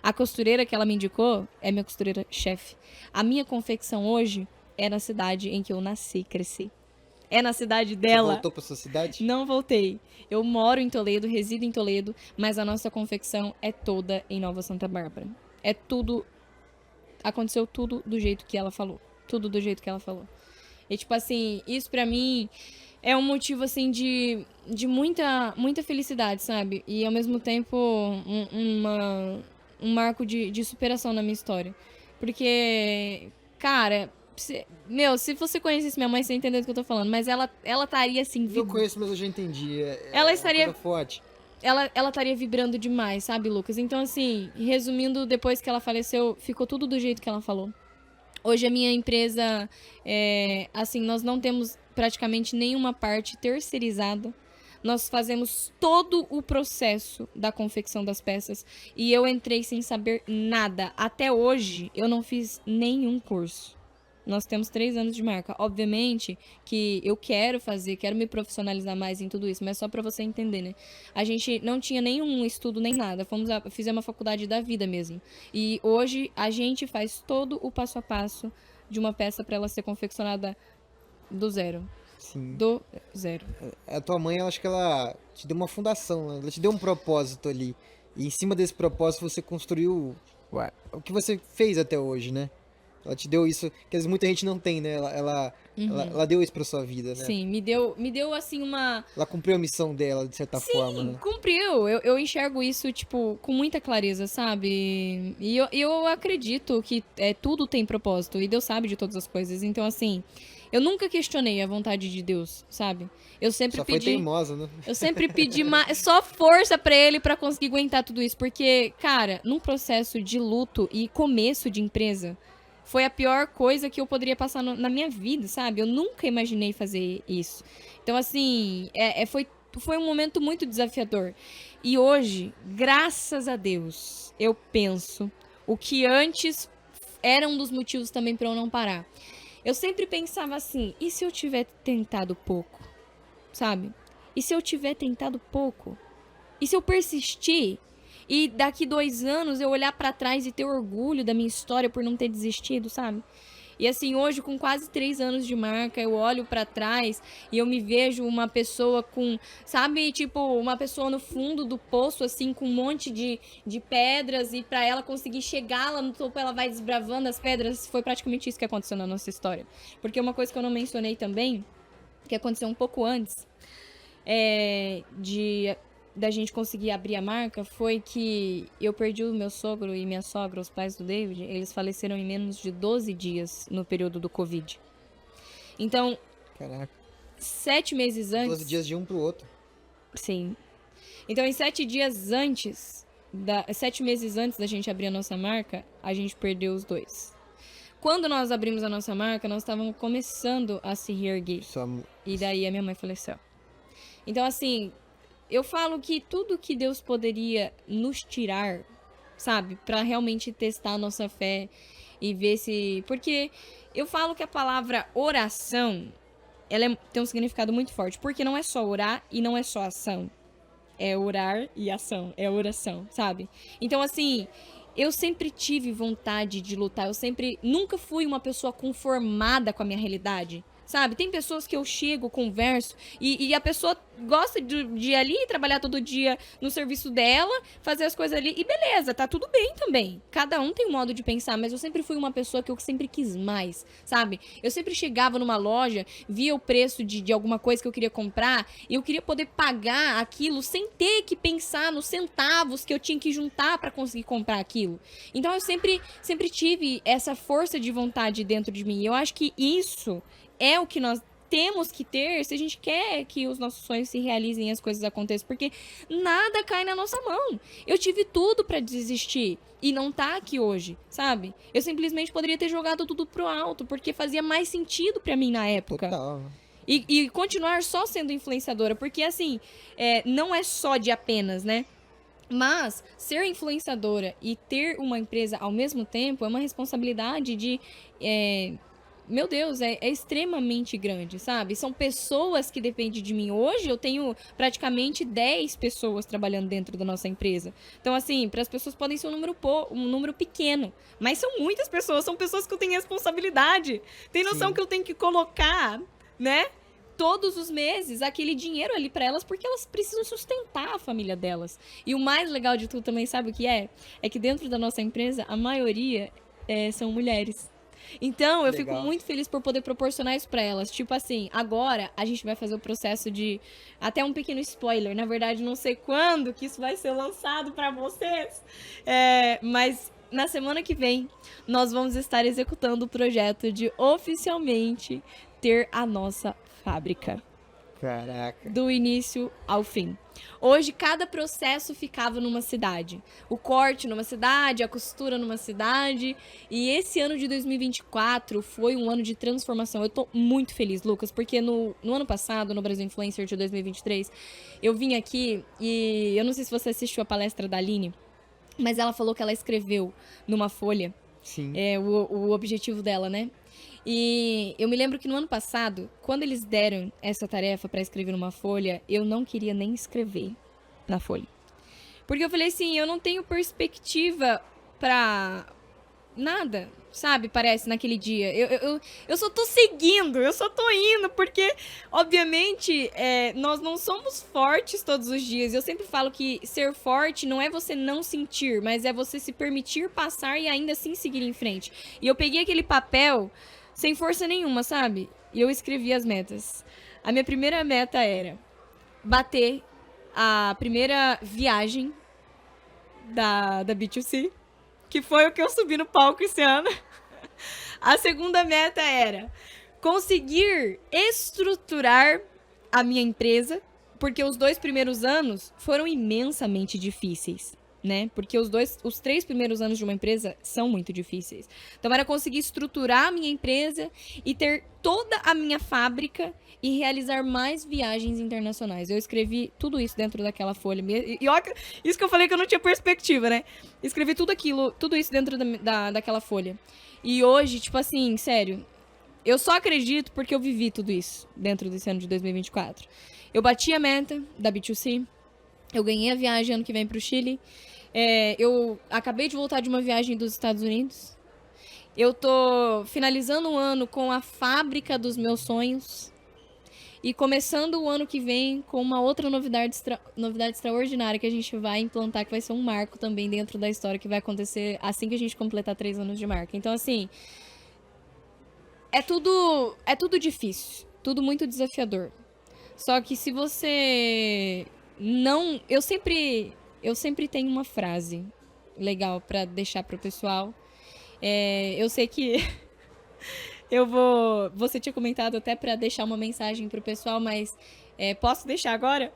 A costureira que ela me indicou é minha costureira-chefe. A minha confecção hoje é na cidade em que eu nasci e cresci. É na cidade Você dela. voltou pra sua cidade? Não voltei. Eu moro em Toledo, resido em Toledo, mas a nossa confecção é toda em Nova Santa Bárbara. É tudo. Aconteceu tudo do jeito que ela falou. Tudo do jeito que ela falou. E, tipo assim, isso pra mim é um motivo, assim, de muita felicidade, sabe? E, ao mesmo tempo, um marco de superação na minha história. Porque, cara, se você conhecesse minha mãe, você entendeu do que eu tô falando. Mas ela estaria, assim, Eu conheço, mas eu já entendi. ela É uma estaria coisa forte. ela estaria vibrando demais, sabe, Lucas? Então, assim, resumindo, depois que ela faleceu, ficou tudo do jeito que ela falou. Hoje a minha empresa, assim, nós não temos praticamente nenhuma parte terceirizada. Nós fazemos todo o processo da confecção das peças. E eu entrei sem saber nada. Até hoje, eu não fiz nenhum curso. Nós temos 3 anos de marca. Obviamente que eu quero me profissionalizar mais em tudo isso, mas só pra você entender, né? A gente não tinha nenhum estudo nem nada. Fizemos uma faculdade da vida mesmo. E hoje a gente faz todo o passo a passo de uma peça pra ela ser confeccionada do zero. Sim. Do zero. A tua mãe, eu acho que ela te deu uma fundação, né? Ela te deu um propósito ali. E em cima desse propósito você construiu o que você fez até hoje, né? Ela te deu isso, que às vezes muita gente não tem, né? Ela deu isso pra sua vida, né? Sim, me deu assim uma. Ela cumpriu a missão dela, de certa forma, Sim, né? cumpriu. Eu enxergo isso, tipo, com muita clareza, sabe? E eu acredito que tudo tem propósito. E Deus sabe de todas as coisas. Então, assim, eu nunca questionei a vontade de Deus, sabe? Eu sempre Só foi teimosa, né? Eu sempre pedi só força pra ele pra conseguir aguentar tudo isso. Porque, cara, num processo de luto e começo de empresa, foi a pior coisa que eu poderia passar na minha vida, sabe? Eu nunca imaginei fazer isso. Então, assim, foi um momento muito desafiador. E hoje, graças a Deus, eu penso o que antes era um dos motivos também pra eu não parar. Eu sempre pensava assim, e se eu tiver tentado pouco? Sabe? E se eu tiver tentado pouco? E se eu persistir? E daqui 2 anos eu olhar pra trás e ter orgulho da minha história por não ter desistido, sabe? E assim, hoje com quase 3 anos de marca, eu olho pra trás e eu me vejo uma pessoa com, sabe, tipo, uma pessoa no fundo do poço, assim, com um monte de pedras, e pra ela conseguir chegar lá no topo, ela vai desbravando as pedras. Foi praticamente isso que aconteceu na nossa história. Porque uma coisa que eu não mencionei também, que aconteceu um pouco antes, da gente conseguir abrir a marca, foi que eu perdi o meu sogro e minha sogra, os pais do David. Eles faleceram em menos de 12 dias no período do Covid. Então, Caraca, 7 meses 12 antes... dias de um pro outro. Sim. Então, em 7 dias antes, 7 meses antes da gente abrir a nossa marca, a gente perdeu os dois. Quando nós abrimos a nossa marca, nós estávamos começando a se reerguer. E daí a minha mãe faleceu. Então, assim, eu falo que tudo que Deus poderia nos tirar, sabe? Pra realmente testar a nossa fé e ver se... Porque eu falo que a palavra oração, ela tem um significado muito forte. Porque não é só orar e não é só ação. É orar e ação. É oração, sabe? Então, assim, eu sempre tive vontade de lutar. Nunca fui uma pessoa conformada com a minha realidade. Sabe? Tem pessoas que eu chego, converso, e a pessoa gosta de ir ali trabalhar todo dia no serviço dela, fazer as coisas ali, e beleza, tá tudo bem também. Cada um tem um modo de pensar, mas eu sempre fui uma pessoa que eu sempre quis mais, sabe? Eu sempre chegava numa loja, via o preço de alguma coisa que eu queria comprar, e eu queria poder pagar aquilo sem ter que pensar nos centavos que eu tinha que juntar pra conseguir comprar aquilo. Então eu sempre tive essa força de vontade dentro de mim. Eu acho que isso é o que nós temos que ter se a gente quer que os nossos sonhos se realizem e as coisas aconteçam, porque nada cai na nossa mão. Eu tive tudo pra desistir e não tá aqui hoje, sabe? Eu simplesmente poderia ter jogado tudo pro alto, porque fazia mais sentido pra mim na época. Total. E continuar só sendo influenciadora, porque assim, não é só de apenas, né? Mas ser influenciadora e ter uma empresa ao mesmo tempo é uma responsabilidade meu Deus, é extremamente grande, sabe? São pessoas que dependem de mim. Hoje eu tenho praticamente 10 pessoas trabalhando dentro da nossa empresa. Então, assim, para as pessoas podem ser um número pequeno, mas são muitas pessoas, são pessoas que eu tenho responsabilidade. Tem noção Sim. que eu tenho que colocar, né? Todos os meses aquele dinheiro ali para elas, porque elas precisam sustentar a família delas. E o mais legal de tudo também, sabe o que é? É que dentro da nossa empresa, a maioria são mulheres. Então, eu fico Legal. muito feliz por poder proporcionar isso pra elas. Tipo assim, agora a gente vai fazer o processo de. Até um pequeno spoiler, na verdade, não sei quando que isso vai ser lançado pra vocês. Mas na semana que vem, nós vamos estar executando o projeto de oficialmente ter a nossa fábrica Caraca. do início ao fim. Hoje, cada processo ficava numa cidade. O corte numa cidade, a costura numa cidade. E esse ano de 2024 foi um ano de transformação. Eu tô muito feliz, Lucas, porque no ano passado, no Brasil Influencer de 2023, eu vim aqui e eu não sei se você assistiu a palestra da Aline, mas ela falou que ela escreveu numa folha Sim. o objetivo dela, né? E eu me lembro que no ano passado, quando eles deram essa tarefa pra escrever numa folha, eu não queria nem escrever na folha. Porque eu falei assim, eu não tenho perspectiva pra nada, sabe? Parece naquele dia. Eu só tô seguindo, eu só tô indo, porque, obviamente, nós não somos fortes todos os dias. Eu sempre falo que ser forte não é você não sentir, mas é você se permitir passar e ainda assim seguir em frente. E eu peguei aquele papel sem força nenhuma, sabe? E eu escrevi as metas. A minha primeira meta era bater a primeira viagem da B2C, que foi o que eu subi no palco esse ano. A segunda meta era conseguir estruturar a minha empresa, porque os 2 primeiros anos foram imensamente difíceis, né? Porque os 3 primeiros anos de uma empresa são muito difíceis. Então era conseguir estruturar a minha empresa e ter toda a minha fábrica e realizar mais viagens internacionais. Eu escrevi tudo isso dentro daquela folha. E ó, isso que eu falei que eu não tinha perspectiva, né? Escrevi tudo isso dentro daquela folha. E hoje, tipo assim, sério, eu só acredito porque eu vivi tudo isso dentro desse ano de 2024. Eu bati a meta da B2C, eu ganhei a viagem ano que vem pro Chile, eu acabei de voltar de uma viagem dos Estados Unidos, eu tô finalizando o ano com a fábrica dos meus sonhos e começando o ano que vem com uma outra novidade extraordinária que a gente vai implantar, que vai ser um marco também dentro da história que vai acontecer assim que a gente completar 3 anos de marca. Então, assim, é tudo difícil, tudo muito desafiador. Só que se você não... Eu sempre tenho uma frase legal pra deixar pro pessoal. Eu sei que você tinha comentado até pra deixar uma mensagem pro pessoal, mas posso deixar agora?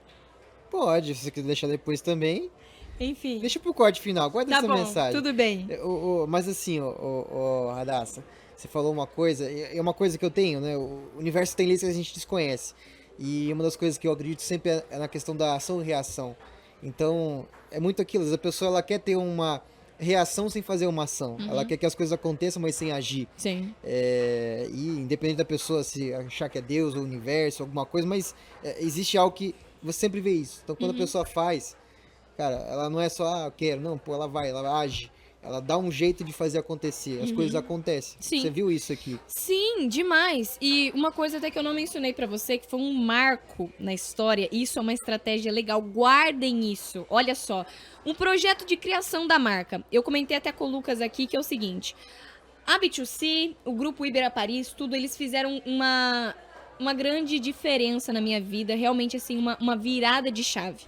Pode, se você quiser deixar depois também. Enfim, Deixa pro corte final, guarda tá essa bom, mensagem. tudo bem. Mas assim, Radassa, você falou uma coisa, e é uma coisa que eu tenho, né? O universo tem leis que a gente desconhece. E uma das coisas que eu acredito sempre é na questão da ação e reação. Então, é muito aquilo, a pessoa ela quer ter uma reação sem fazer uma ação. Ela quer que as coisas aconteçam, mas sem agir. Sim. E independente da pessoa se achar que é Deus ou o universo, alguma coisa, mas existe algo que você sempre vê isso. Então, quando a pessoa faz, cara, ela não é só, eu quero, não, pô, ela age. Ela dá um jeito de fazer acontecer. As coisas acontecem. Sim. Você viu isso aqui? Sim, demais. E uma coisa até que eu não mencionei pra você, que foi um marco na história, isso é uma estratégia legal, guardem isso. Olha só, um projeto de criação da marca. Eu comentei até com o Lucas aqui que é o seguinte, a B2C, o grupo Ibera Paris, tudo, eles fizeram uma grande diferença na minha vida, realmente assim, uma virada de chave.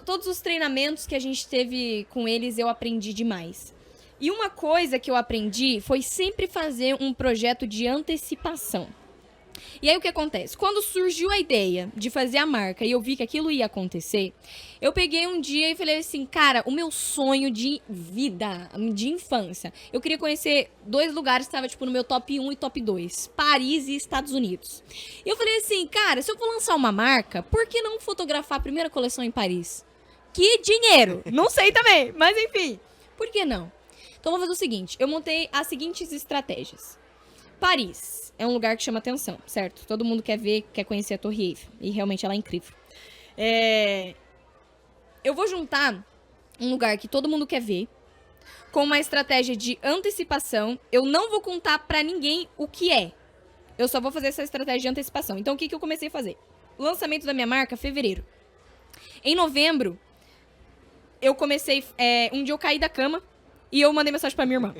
Todos os treinamentos que a gente teve com eles, eu aprendi demais. E uma coisa que eu aprendi foi sempre fazer um projeto de antecipação. E aí o que acontece? Quando surgiu a ideia de fazer a marca e eu vi que aquilo ia acontecer, eu peguei um dia e falei assim, cara, o meu sonho de vida, de infância, eu queria conhecer 2 lugares que estavam tipo no meu top 1 e top 2, Paris e Estados Unidos. E eu falei assim, cara, se eu for lançar uma marca, por que não fotografar a primeira coleção em Paris? Que dinheiro! Não sei também, mas enfim, por que não? Então vamos fazer o seguinte, eu montei as seguintes estratégias. Paris é um lugar que chama atenção, certo? Todo mundo quer ver, quer conhecer a Torre Eiffel. E realmente ela é incrível. Eu vou juntar um lugar que todo mundo quer ver, com uma estratégia de antecipação. Eu não vou contar pra ninguém o que é. Eu só vou fazer essa estratégia de antecipação. Então, o que eu comecei a fazer? Lançamento da minha marca, fevereiro. Em novembro, eu comecei... um dia eu caí da cama e eu mandei mensagem pra minha irmã.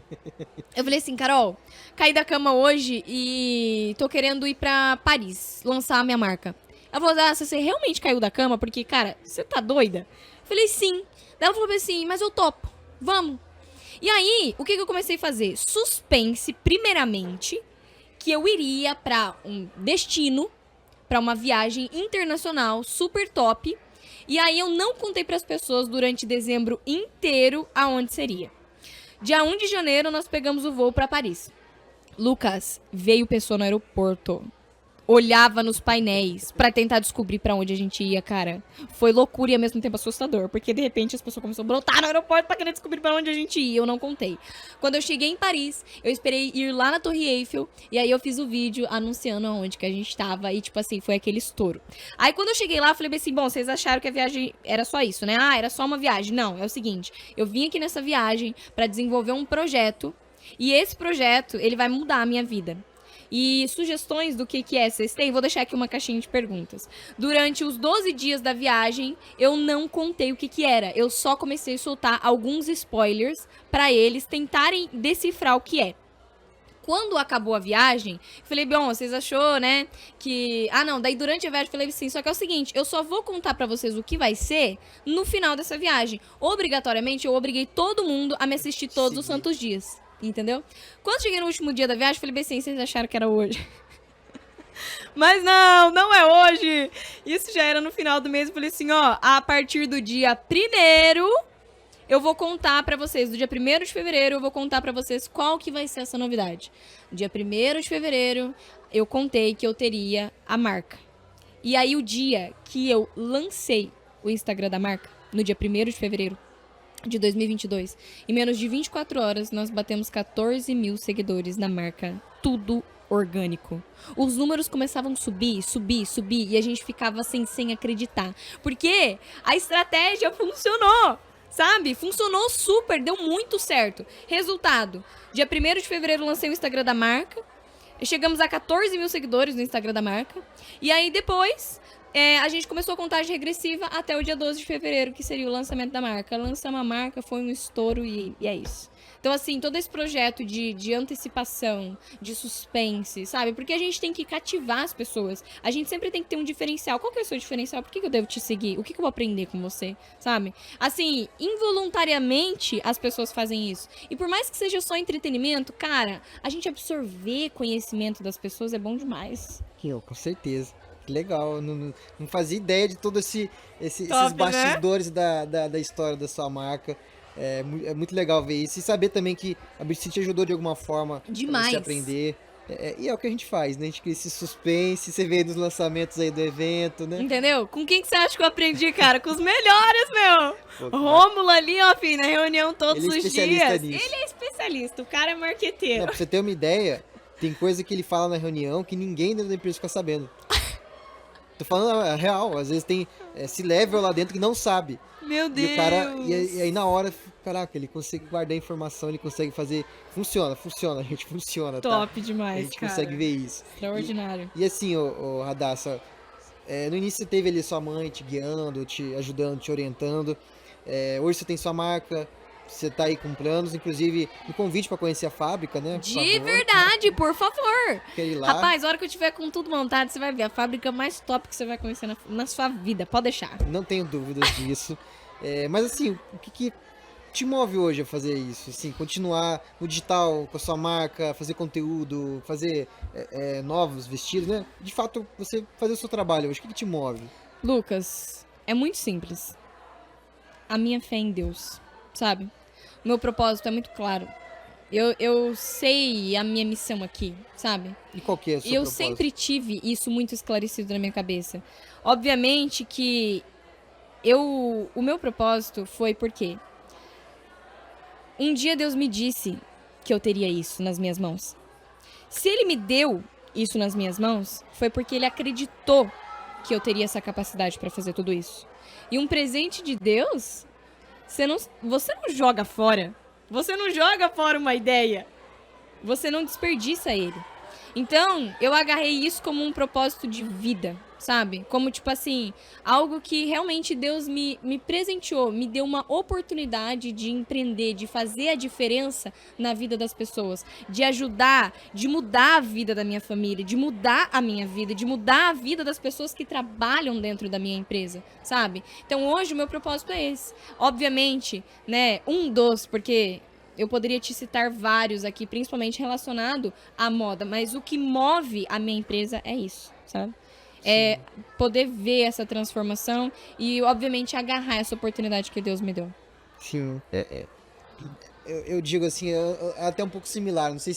Eu falei assim, Carol, caí da cama hoje e tô querendo ir pra Paris, lançar a minha marca. Ela falou, você realmente caiu da cama? Porque, cara, você tá doida? Eu falei, sim. Daí ela falou assim, mas eu topo, vamos. E aí, o que eu comecei a fazer? Suspense, primeiramente, que eu iria pra um destino, pra uma viagem internacional super top. E aí eu não contei pras pessoas durante dezembro inteiro aonde seria. Dia 1 de janeiro, nós pegamos o voo pra Paris. Lucas, veio pessoa no aeroporto. Olhava nos painéis pra tentar descobrir pra onde a gente ia, cara. Foi loucura e ao mesmo tempo assustador. Porque, de repente, as pessoas começaram a brotar no aeroporto pra querer descobrir pra onde a gente ia. Eu não contei. Quando eu cheguei em Paris, eu esperei ir lá na Torre Eiffel. E aí eu fiz o vídeo anunciando aonde que a gente tava. E, tipo assim, foi aquele estouro. Aí, quando eu cheguei lá, eu falei assim, bom, vocês acharam que a viagem era só isso, né? Ah, era só uma viagem. Não, é o seguinte. Eu vim aqui nessa viagem pra desenvolver um projeto. E esse projeto, ele vai mudar a minha vida. E sugestões do que é, vocês têm? Vou deixar aqui uma caixinha de perguntas. Durante os 12 dias da viagem, eu não contei o que era. Eu só comecei a soltar alguns spoilers pra eles tentarem decifrar o que é. Quando acabou a viagem, eu falei, bom, vocês achou, né, que... Ah, não, daí durante a viagem eu falei assim, só que é o seguinte, eu só vou contar pra vocês o que vai ser no final dessa viagem. Obrigatoriamente, eu obriguei todo mundo a me assistir todos os santos dias. Entendeu? Quando cheguei no último dia da viagem, falei bem assim, vocês acharam que era hoje? Mas não é hoje. Isso já era no final do mês. Eu falei assim, ó, a partir do dia 1º, eu vou contar pra vocês. Do dia 1º de fevereiro, eu vou contar pra vocês qual que vai ser essa novidade. Dia 1º de fevereiro, eu contei que eu teria a marca. E aí, o dia que eu lancei o Instagram da marca, no dia 1º de fevereiro, de 2022. Em menos de 24 horas, nós batemos 14 mil seguidores na marca. Tudo orgânico. Os números começavam a subir, e a gente ficava assim, sem acreditar. Porque a estratégia funcionou, sabe? Funcionou super, deu muito certo. Resultado, dia 1º de fevereiro lancei o Instagram da marca. Chegamos a 14 mil seguidores no Instagram da marca. E aí depois... a gente começou a contagem regressiva até o dia 12 de fevereiro, que seria o lançamento da marca. Lançamos a marca, foi um estouro e é isso. Então, assim, todo esse projeto de antecipação, de suspense, sabe? Porque a gente tem que cativar as pessoas. A gente sempre tem que ter um diferencial. Qual que é o seu diferencial? Por que eu devo te seguir? O que eu vou aprender com você, sabe? Assim, involuntariamente as pessoas fazem isso. E por mais que seja só entretenimento, cara, a gente absorver conhecimento das pessoas é bom demais. Com certeza. Que legal, não fazia ideia de todos esses Top, bastidores, né? da história da sua marca. É muito legal ver isso. E saber também que a BitCity te ajudou de alguma forma Demais. pra você aprender. E é o que a gente faz, né? A gente cria esse suspense, você vê nos lançamentos aí do evento, né? Entendeu? Com quem que você acha que eu aprendi, cara? Com os melhores, meu! Pô, Rômulo ali, ó, filho, na reunião todos ele é os especialista dias. nisso. Ele é especialista, o cara é marqueteiro. Não, pra você ter uma ideia, tem coisa que ele fala na reunião que ninguém dentro da empresa fica sabendo. Tô falando a real, às vezes tem C-level lá dentro que não sabe. Meu Deus! E o cara, e aí na hora, caraca, ele consegue guardar a informação, ele consegue fazer. Funciona, a gente funciona, tá? Top demais, A gente cara. consegue ver isso. Extraordinário. E assim, ô Radassa, no início você teve ali sua mãe te guiando, te ajudando, te orientando. Hoje você tem sua marca, você tá aí com planos, inclusive um convite pra conhecer a fábrica, né? Por De favor. verdade, por favor. Quer ir lá? Rapaz, a hora que eu tiver com tudo montado, você vai ver a fábrica mais top que você vai conhecer na sua vida. Pode deixar. Não tenho dúvidas disso. Mas assim, o que te move hoje a fazer isso? Assim, continuar no digital com a sua marca, fazer conteúdo, fazer novos vestidos, né? De fato, você fazer o seu trabalho hoje, o que te move? Lucas, é muito simples. A minha fé em Deus, sabe? O meu propósito é muito claro. Eu sei a minha missão aqui, sabe? E qual que é o seu Eu propósito? sempre tive isso muito esclarecido na minha cabeça. Obviamente que o meu propósito foi porque um dia Deus me disse que eu teria isso nas minhas mãos. Se ele me deu isso nas minhas mãos, foi porque ele acreditou que eu teria essa capacidade pra fazer tudo isso. E um presente de Deus, você não joga fora. Você não joga fora uma ideia. Você não desperdiça ele. Então, eu agarrei isso como um propósito de vida, sabe? Como, tipo assim, algo que realmente Deus me presenteou, me deu uma oportunidade de empreender, de fazer a diferença na vida das pessoas, de ajudar, de mudar a vida da minha família, de mudar a minha vida, de mudar a vida das pessoas que trabalham dentro da minha empresa, sabe? Então, hoje, o meu propósito é esse. Obviamente, né, porque eu poderia te citar vários aqui, principalmente relacionado à moda, mas o que move a minha empresa é isso, sabe? É poder ver essa transformação e, obviamente, agarrar essa oportunidade que Deus me deu. Sim. Eu digo assim, é até um pouco similar, não sei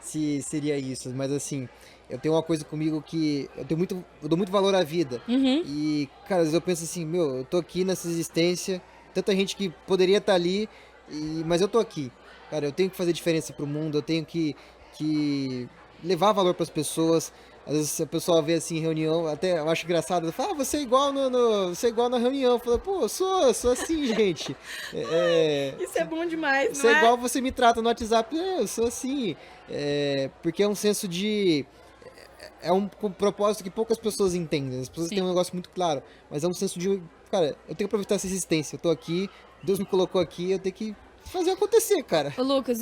se seria isso, mas assim, eu tenho uma coisa comigo que eu dou muito valor à vida. Uhum. E, cara, às vezes eu penso assim, meu, eu tô aqui nessa existência, tanta gente que poderia estar ali, mas eu tô aqui. Cara, eu tenho que fazer diferença pro mundo, eu tenho que levar valor pras pessoas. Às vezes a pessoa vê assim em reunião, até eu acho engraçado, fala, você é igual você é igual na reunião. Eu falo, pô, eu sou assim, gente. Isso é bom demais, Você não é é? igual você me trata no WhatsApp, eu sou assim. Porque é um senso de. É um propósito que poucas pessoas entendem. As pessoas têm um Sim. negócio muito claro, mas é um senso de. Cara, eu tenho que aproveitar essa existência. Eu tô aqui, Deus me colocou aqui, eu tenho que fazer acontecer, cara. Ô, Lucas,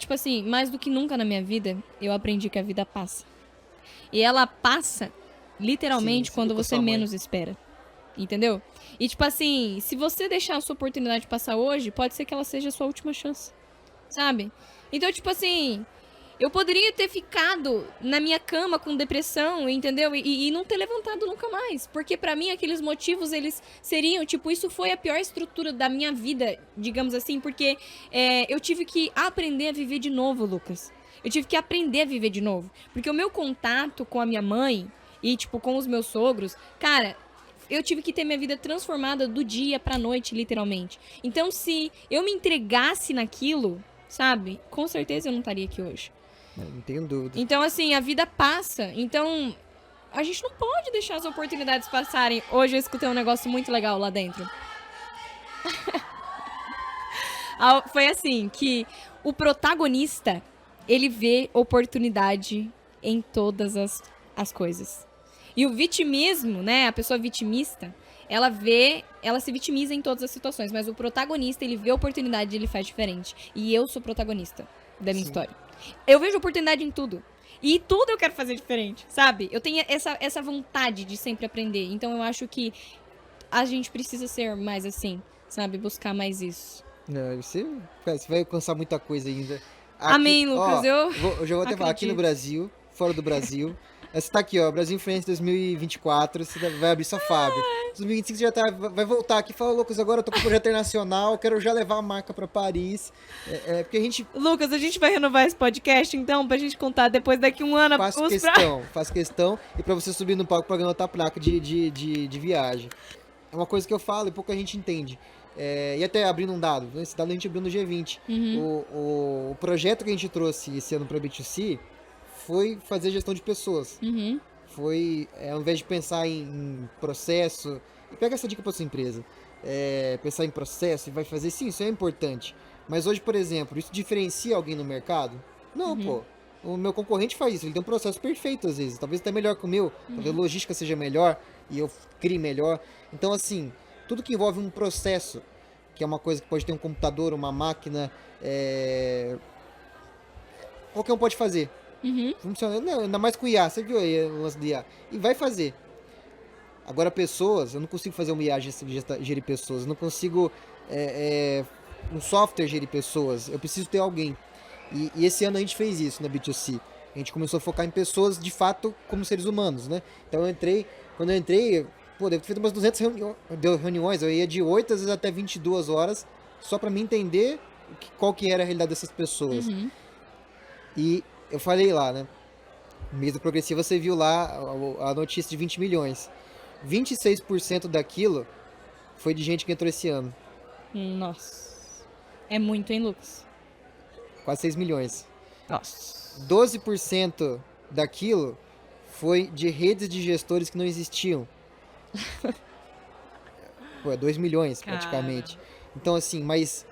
tipo assim, mais do que nunca na minha vida, eu aprendi que a vida passa. E ela passa, Sim, literalmente, você viu quando com a você sua mãe. menos espera. Entendeu? E, tipo assim, se você deixar a sua oportunidade passar hoje, pode ser que ela seja a sua última chance. Sabe? Então, tipo assim, eu poderia ter ficado na minha cama com depressão, entendeu? E não ter levantado nunca mais. Porque pra mim aqueles motivos, eles seriam, tipo, isso foi a pior estrutura da minha vida, digamos assim, porque eu tive que aprender a viver de novo, Lucas. Eu tive que aprender a viver de novo. Porque o meu contato com a minha mãe e, tipo, com os meus sogros, cara, eu tive que ter minha vida transformada do dia pra noite, literalmente. Então, se eu me entregasse naquilo, sabe? Com certeza eu não estaria aqui hoje. Não tenho dúvida. Então, assim, a vida passa. Então, a gente não pode deixar as oportunidades passarem. Hoje eu escutei um negócio muito legal lá dentro. Foi assim, que o protagonista, ele vê oportunidade em todas as coisas. E o vitimismo, né, a pessoa vitimista, ela se vitimiza em todas as situações, mas o protagonista, ele vê oportunidade e ele faz diferente. E eu sou protagonista da minha Sim. história. Eu vejo oportunidade em tudo. E tudo eu quero fazer diferente, sabe? Eu tenho essa vontade de sempre aprender. Então eu acho que a gente precisa ser mais assim, sabe? Buscar mais isso. Não, cara, você vai alcançar muita coisa ainda. Aqui, Amém, Lucas. ó, Eu eu já vou até falar, aqui no acredito. Brasil, fora do Brasil. Você tá aqui, ó, Brasil Influencer 2024, você vai abrir sua fábrica. 2025 você já vai voltar aqui e falar, Lucas, agora eu tô com um projeto internacional, quero já levar a marca pra Paris. Porque a gente Lucas, a gente vai renovar esse podcast, então, pra gente contar depois daqui um ano. faz questão, e pra você subir no palco pra ganhar outra placa de viagem. É uma coisa que eu falo e pouca gente entende. E até abrindo um dado, esse dado a gente abriu no G20. O projeto que a gente trouxe esse ano para B2C foi fazer gestão de pessoas. Uhum. Foi, ao invés de pensar em processo, e pega essa dica para sua empresa, pensar em processo e vai fazer, sim, isso é importante. Mas hoje, por exemplo, isso diferencia alguém no mercado? Não, pô. O meu concorrente faz isso, ele tem um processo perfeito às vezes, talvez até melhor que o meu, talvez a logística seja melhor e eu crie melhor. Então, assim, tudo que envolve um processo, que é uma coisa que pode ter um computador, uma máquina, qualquer um pode fazer. Uhum. Funciona, não, ainda mais com o IA, você viu aí o lance do IA. E vai fazer. Agora, pessoas, eu não consigo fazer uma IA gerir pessoas, eu não consigo um software gerir pessoas, eu preciso ter alguém. E esse ano a gente fez isso na B2C. A gente começou a focar em pessoas de fato como seres humanos, né? Então quando eu entrei, pô, devo ter feito umas 200 reuniões, eu ia de 8 às vezes até 22 horas, só pra me entender qual que era a realidade dessas pessoas. Uhum. E eu falei lá, né? Mesa progressiva, você viu lá a notícia de 20 milhões. 26% daquilo foi de gente que entrou esse ano. Nossa. É muito, hein, Lucas? Quase 6 milhões. Nossa. 12% daquilo foi de redes de gestores que não existiam. Pô, é 2 milhões praticamente. Cara. Então, assim, mas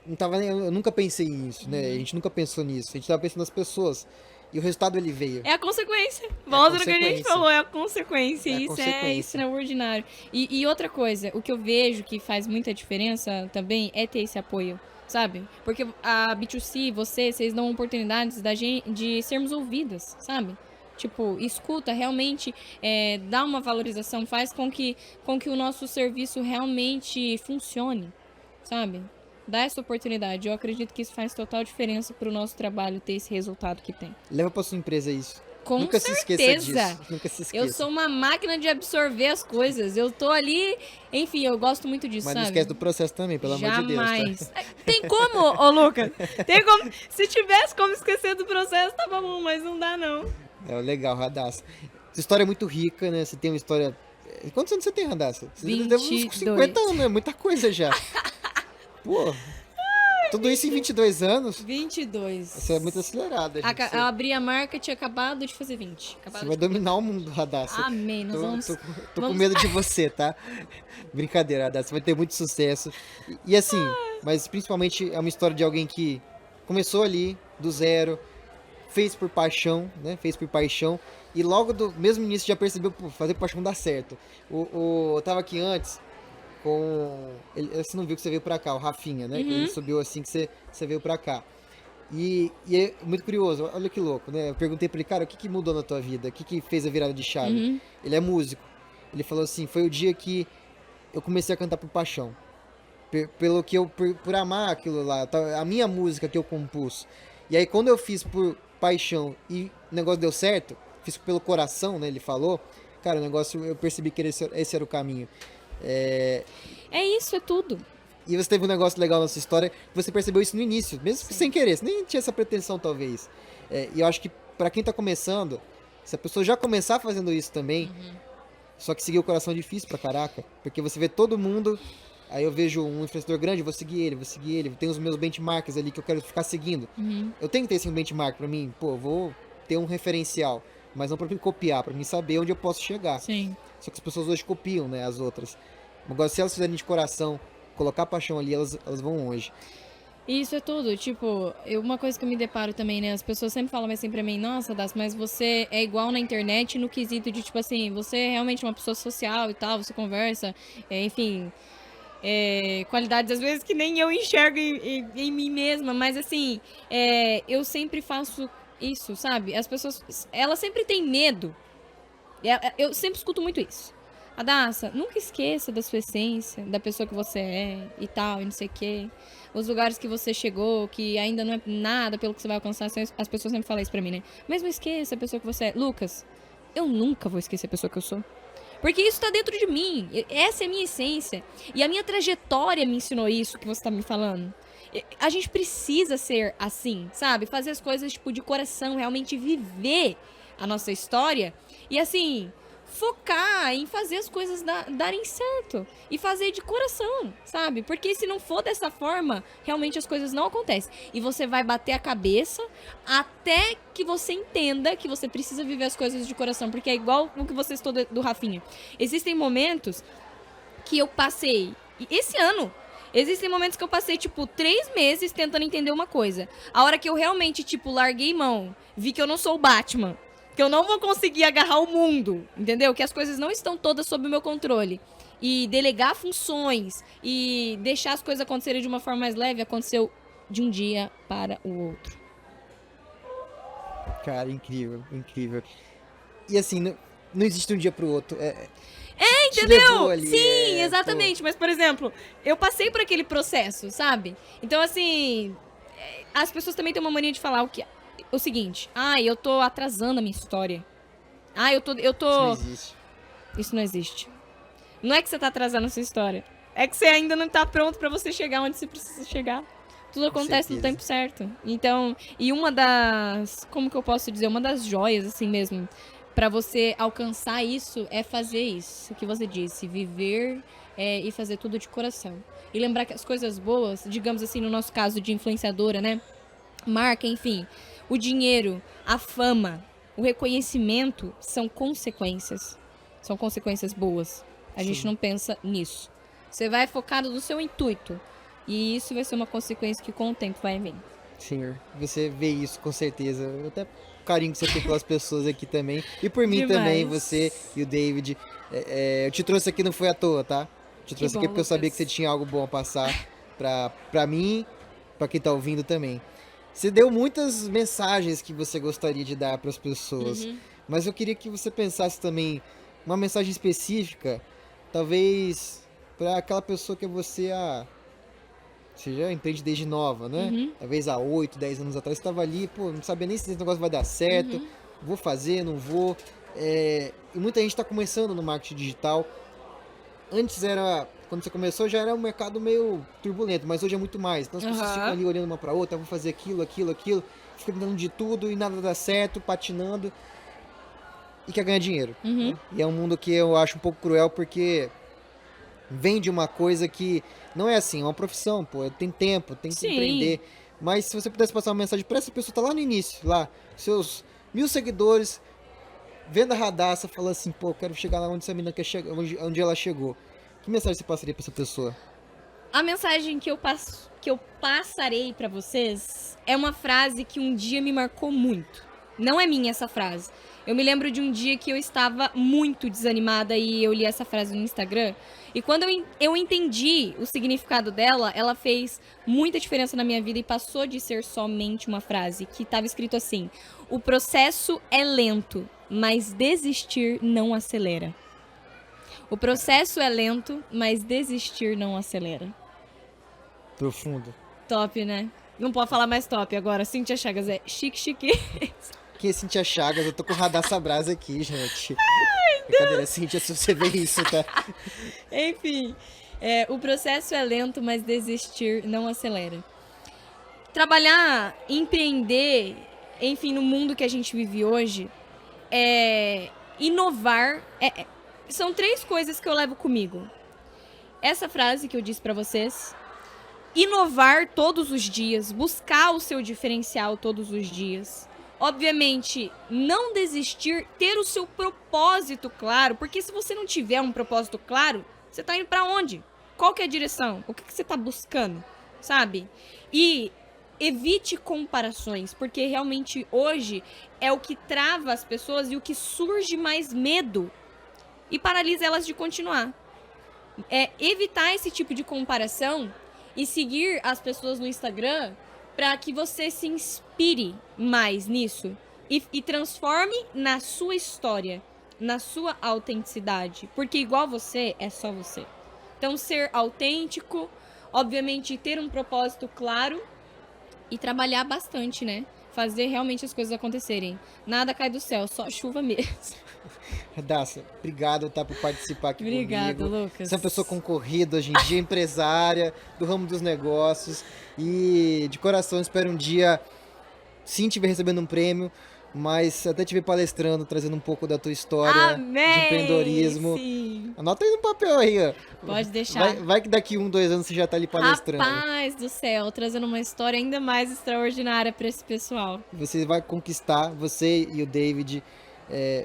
não tava eu nunca pensei nisso, né? A gente nunca pensou nisso. A gente tava pensando nas pessoas. E o resultado ele veio. É a consequência. Volta no que a gente consequência. falou, é a consequência. É a Isso é consequência. extraordinário. E outra coisa, o que eu vejo que faz muita diferença também é ter esse apoio, sabe? Porque a B2C, vocês dão oportunidades de sermos ouvidas, sabe? Tipo, escuta, realmente dá uma valorização, faz com que o nosso serviço realmente funcione, sabe? Dá essa oportunidade. Eu acredito que isso faz total diferença pro nosso trabalho ter esse resultado que tem. Leva pra sua empresa isso. Com Nunca se esqueça certeza. disso. Nunca se esqueça. Eu sou uma máquina de absorver as coisas. Eu tô ali, enfim, eu gosto muito disso, Mas sabe? não esquece do processo também, pelo amor de Deus. Jamais. Tem como, ô Lucas? Tem como. Se tivesse como esquecer do processo, tava bom, mas não dá, não. É legal, Radassa. Sua história é muito rica, né? Você tem uma história. Quantos anos você tem, Radassa? Você deve uns 22. 50 anos, é muita coisa já. Pô. Tudo isso em 22 anos? 22. Você é muito acelerada, gente. Eu abri a marca e tinha acabado de fazer 20. Você vai dominar o mundo, Radassa. Amém. Nós vamos... Tô com medo de você, tá? Brincadeira, Radassa. Você vai ter muito sucesso. E assim, mas principalmente é uma história de alguém que começou ali, do zero, fez por paixão, né? Fez por paixão. E logo do mesmo início já percebeu que fazer por paixão dá certo. Eu tava aqui antes com... Você não viu que você veio pra cá, o Rafinha, né? Ele subiu assim que você veio pra cá. E é muito curioso, olha que louco, né? Eu perguntei pra ele, cara, o que mudou na tua vida? O que fez a virada de chave? Ele é músico. Ele falou assim, foi o dia que eu comecei a cantar por paixão. Pelo que por amar aquilo lá, a minha música que eu compus. E aí quando eu fiz por paixão e o negócio deu certo, fiz pelo coração, né? Ele falou, cara, o negócio, eu percebi que esse era o caminho. É isso, é tudo. E você teve um negócio legal na sua história, você percebeu isso no início, mesmo que sem querer, você nem tinha essa pretensão talvez. E eu acho que pra quem tá começando, se a pessoa já começar fazendo isso também, só que seguir o coração é difícil pra caraca, porque você vê todo mundo, aí eu vejo um influenciador grande, vou seguir ele, tem os meus benchmarks ali que eu quero ficar seguindo. Eu tenho que ter esse benchmark pra mim, pô, vou ter um referencial, mas não pra me copiar, pra mim saber onde eu posso chegar. Sim. Só que as pessoas hoje copiam, né, as outras. Agora, se elas fizerem de coração, colocar paixão ali, elas vão longe. Isso é tudo, tipo, uma coisa que eu me deparo também, né, as pessoas sempre falam assim pra mim, nossa, Das, mas você é igual na internet no quesito de, tipo assim, você é realmente uma pessoa social e tal, você conversa, enfim, qualidades às vezes que nem eu enxergo em mim mesma, mas assim, eu sempre faço isso, sabe? As pessoas, elas sempre têm medo, eu sempre escuto muito isso. Adassa, nunca esqueça da sua essência, da pessoa que você é e tal, e não sei o quê. Os lugares que você chegou, que ainda não é nada pelo que você vai alcançar. As pessoas sempre falam isso pra mim, né? Mas não esqueça a pessoa que você é. Lucas, eu nunca vou esquecer a pessoa que eu sou. Porque isso tá dentro de mim. Essa é a minha essência. E a minha trajetória me ensinou isso que você tá me falando. A gente precisa ser assim, sabe? Fazer as coisas, tipo, de coração, realmente viver a nossa história. E assim, focar em fazer as coisas darem certo. E fazer de coração, sabe? Porque se não for dessa forma, realmente as coisas não acontecem. E você vai bater a cabeça até que você entenda que você precisa viver as coisas de coração. Porque é igual o que você citou do Rafinha. Existem momentos que eu passei... Esse ano... Existem momentos que eu passei, tipo, 3 meses tentando entender uma coisa. A hora que eu realmente, tipo, larguei mão, vi que eu não sou o Batman, que eu não vou conseguir agarrar o mundo, entendeu? Que as coisas não estão todas sob o meu controle. E delegar funções e deixar as coisas acontecerem de uma forma mais leve, aconteceu de um dia para o outro. Cara, incrível, incrível. E assim, não existe um dia pro outro. Entendeu? Ali, sim, exatamente. Mas, por exemplo, eu passei por aquele processo, sabe? Então, assim, as pessoas também têm uma mania de falar o seguinte. Eu tô atrasando a minha história. Eu tô... Isso não existe. Isso não existe. Não é que você tá atrasando a sua história. É que você ainda não tá pronto pra você chegar onde você precisa chegar. Tudo acontece no tempo certo. Então, e uma das... Como que eu posso dizer? Uma das joias, assim mesmo... Pra você alcançar isso, é fazer isso que você disse, viver e fazer tudo de coração. E lembrar que as coisas boas, digamos assim, no nosso caso de influenciadora, né? marca, enfim, o dinheiro, a fama, o reconhecimento são consequências. São consequências boas. A gente Sim. não pensa nisso. Você vai focado no seu intuito. E isso vai ser uma consequência que com o tempo vai vir. Senhor, você vê isso com certeza. Até o carinho que você tem pelas pessoas aqui também. E por mim também, Demais. você e o David. Eu te trouxe aqui não foi à toa, tá? Te trouxe bom, aqui porque eu sabia Lucas. que você tinha algo bom a passar pra mim, pra quem tá ouvindo também. Você deu muitas mensagens que você gostaria de dar pras pessoas. Uhum. Mas eu queria que você pensasse também uma mensagem específica, talvez pra aquela pessoa que você você já empreende desde nova, né? Uhum. Talvez há 8, 10 anos atrás, você estava ali, pô, não sabia nem se esse negócio vai dar certo, Uhum. vou fazer, não vou. E muita gente está começando no marketing digital. Antes era, quando você começou, já era um mercado meio turbulento, mas hoje é muito mais. Então as pessoas ficam Aham. ali olhando uma para outra, vou fazer aquilo, ficam tentando de tudo e nada dá certo, patinando e quer ganhar dinheiro. Uhum. Né? E é um mundo que eu acho um pouco cruel porque vem de uma coisa que não é assim, é uma profissão, pô, tem tempo, tem que Sim. empreender. Mas se você pudesse passar uma mensagem pra essa pessoa, tá lá no início, lá, seus 1000 seguidores, vendo a Radassa, falando assim, pô, eu quero chegar lá onde essa menina quer chegar, onde ela chegou. Que mensagem você passaria pra essa pessoa? A mensagem que eu passarei pra vocês é uma frase que um dia me marcou muito. Não é minha essa frase. Eu me lembro de um dia que eu estava muito desanimada e eu li essa frase no Instagram. E quando eu entendi o significado dela, ela fez muita diferença na minha vida e passou de ser somente uma frase que estava escrito assim: o processo é lento, mas desistir não acelera. O processo é lento, mas desistir não acelera. Profundo. Top, né? Não pode falar mais top agora. Cíntia Chagas é chique, chique. Quem é Cintia Chagas? Eu tô com o Radassa Brasa aqui, gente. Brincadeira, Cintia, se você vê isso, tá? Enfim, o processo é lento, mas desistir não acelera. Trabalhar, empreender, enfim, no mundo que a gente vive hoje, inovar, são 3 coisas que eu levo comigo. Essa frase que eu disse pra vocês, inovar todos os dias, buscar o seu diferencial todos os dias. Obviamente, não desistir, ter o seu propósito claro, porque se você não tiver um propósito claro, você tá indo pra onde? Qual que é a direção? O que você tá buscando, sabe? E evite comparações, porque realmente hoje é o que trava as pessoas e o que surge mais medo e paralisa elas de continuar. Evitar esse tipo de comparação e seguir as pessoas no Instagram para que você se inspire mais nisso e transforme na sua história, na sua autenticidade, porque igual você é só você. Então ser autêntico, obviamente ter um propósito claro e trabalhar bastante, né? Fazer realmente as coisas acontecerem. Nada cai do céu, só chuva mesmo. Radassa, obrigado, tá, por participar aqui Obrigada, comigo. Lucas. Você é uma pessoa concorrida hoje em dia, empresária do ramo dos negócios. E de coração espero um dia sim te ver recebendo um prêmio, mas até te ver palestrando, trazendo um pouco da tua história de Amém! empreendedorismo. Sim. Anota aí no papel aí, ó. Pode deixar. Vai que daqui 1, 2 anos você já tá ali palestrando. Rapaz do céu, trazendo uma história ainda mais extraordinária para esse pessoal. Você vai conquistar, você e o David,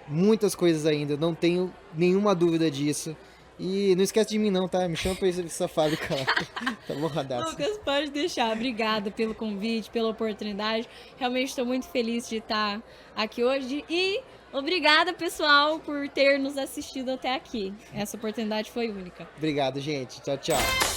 muitas coisas ainda. Eu não tenho nenhuma dúvida disso. E não esquece de mim não, tá? Me chama pra essa fábrica lá. Tá bom, Radassa? Lucas, pode deixar. Obrigada pelo convite, pela oportunidade. Realmente estou muito feliz de estar aqui hoje. E obrigada, pessoal, por ter nos assistido até aqui. Essa oportunidade foi única. Obrigado, gente. Tchau, tchau.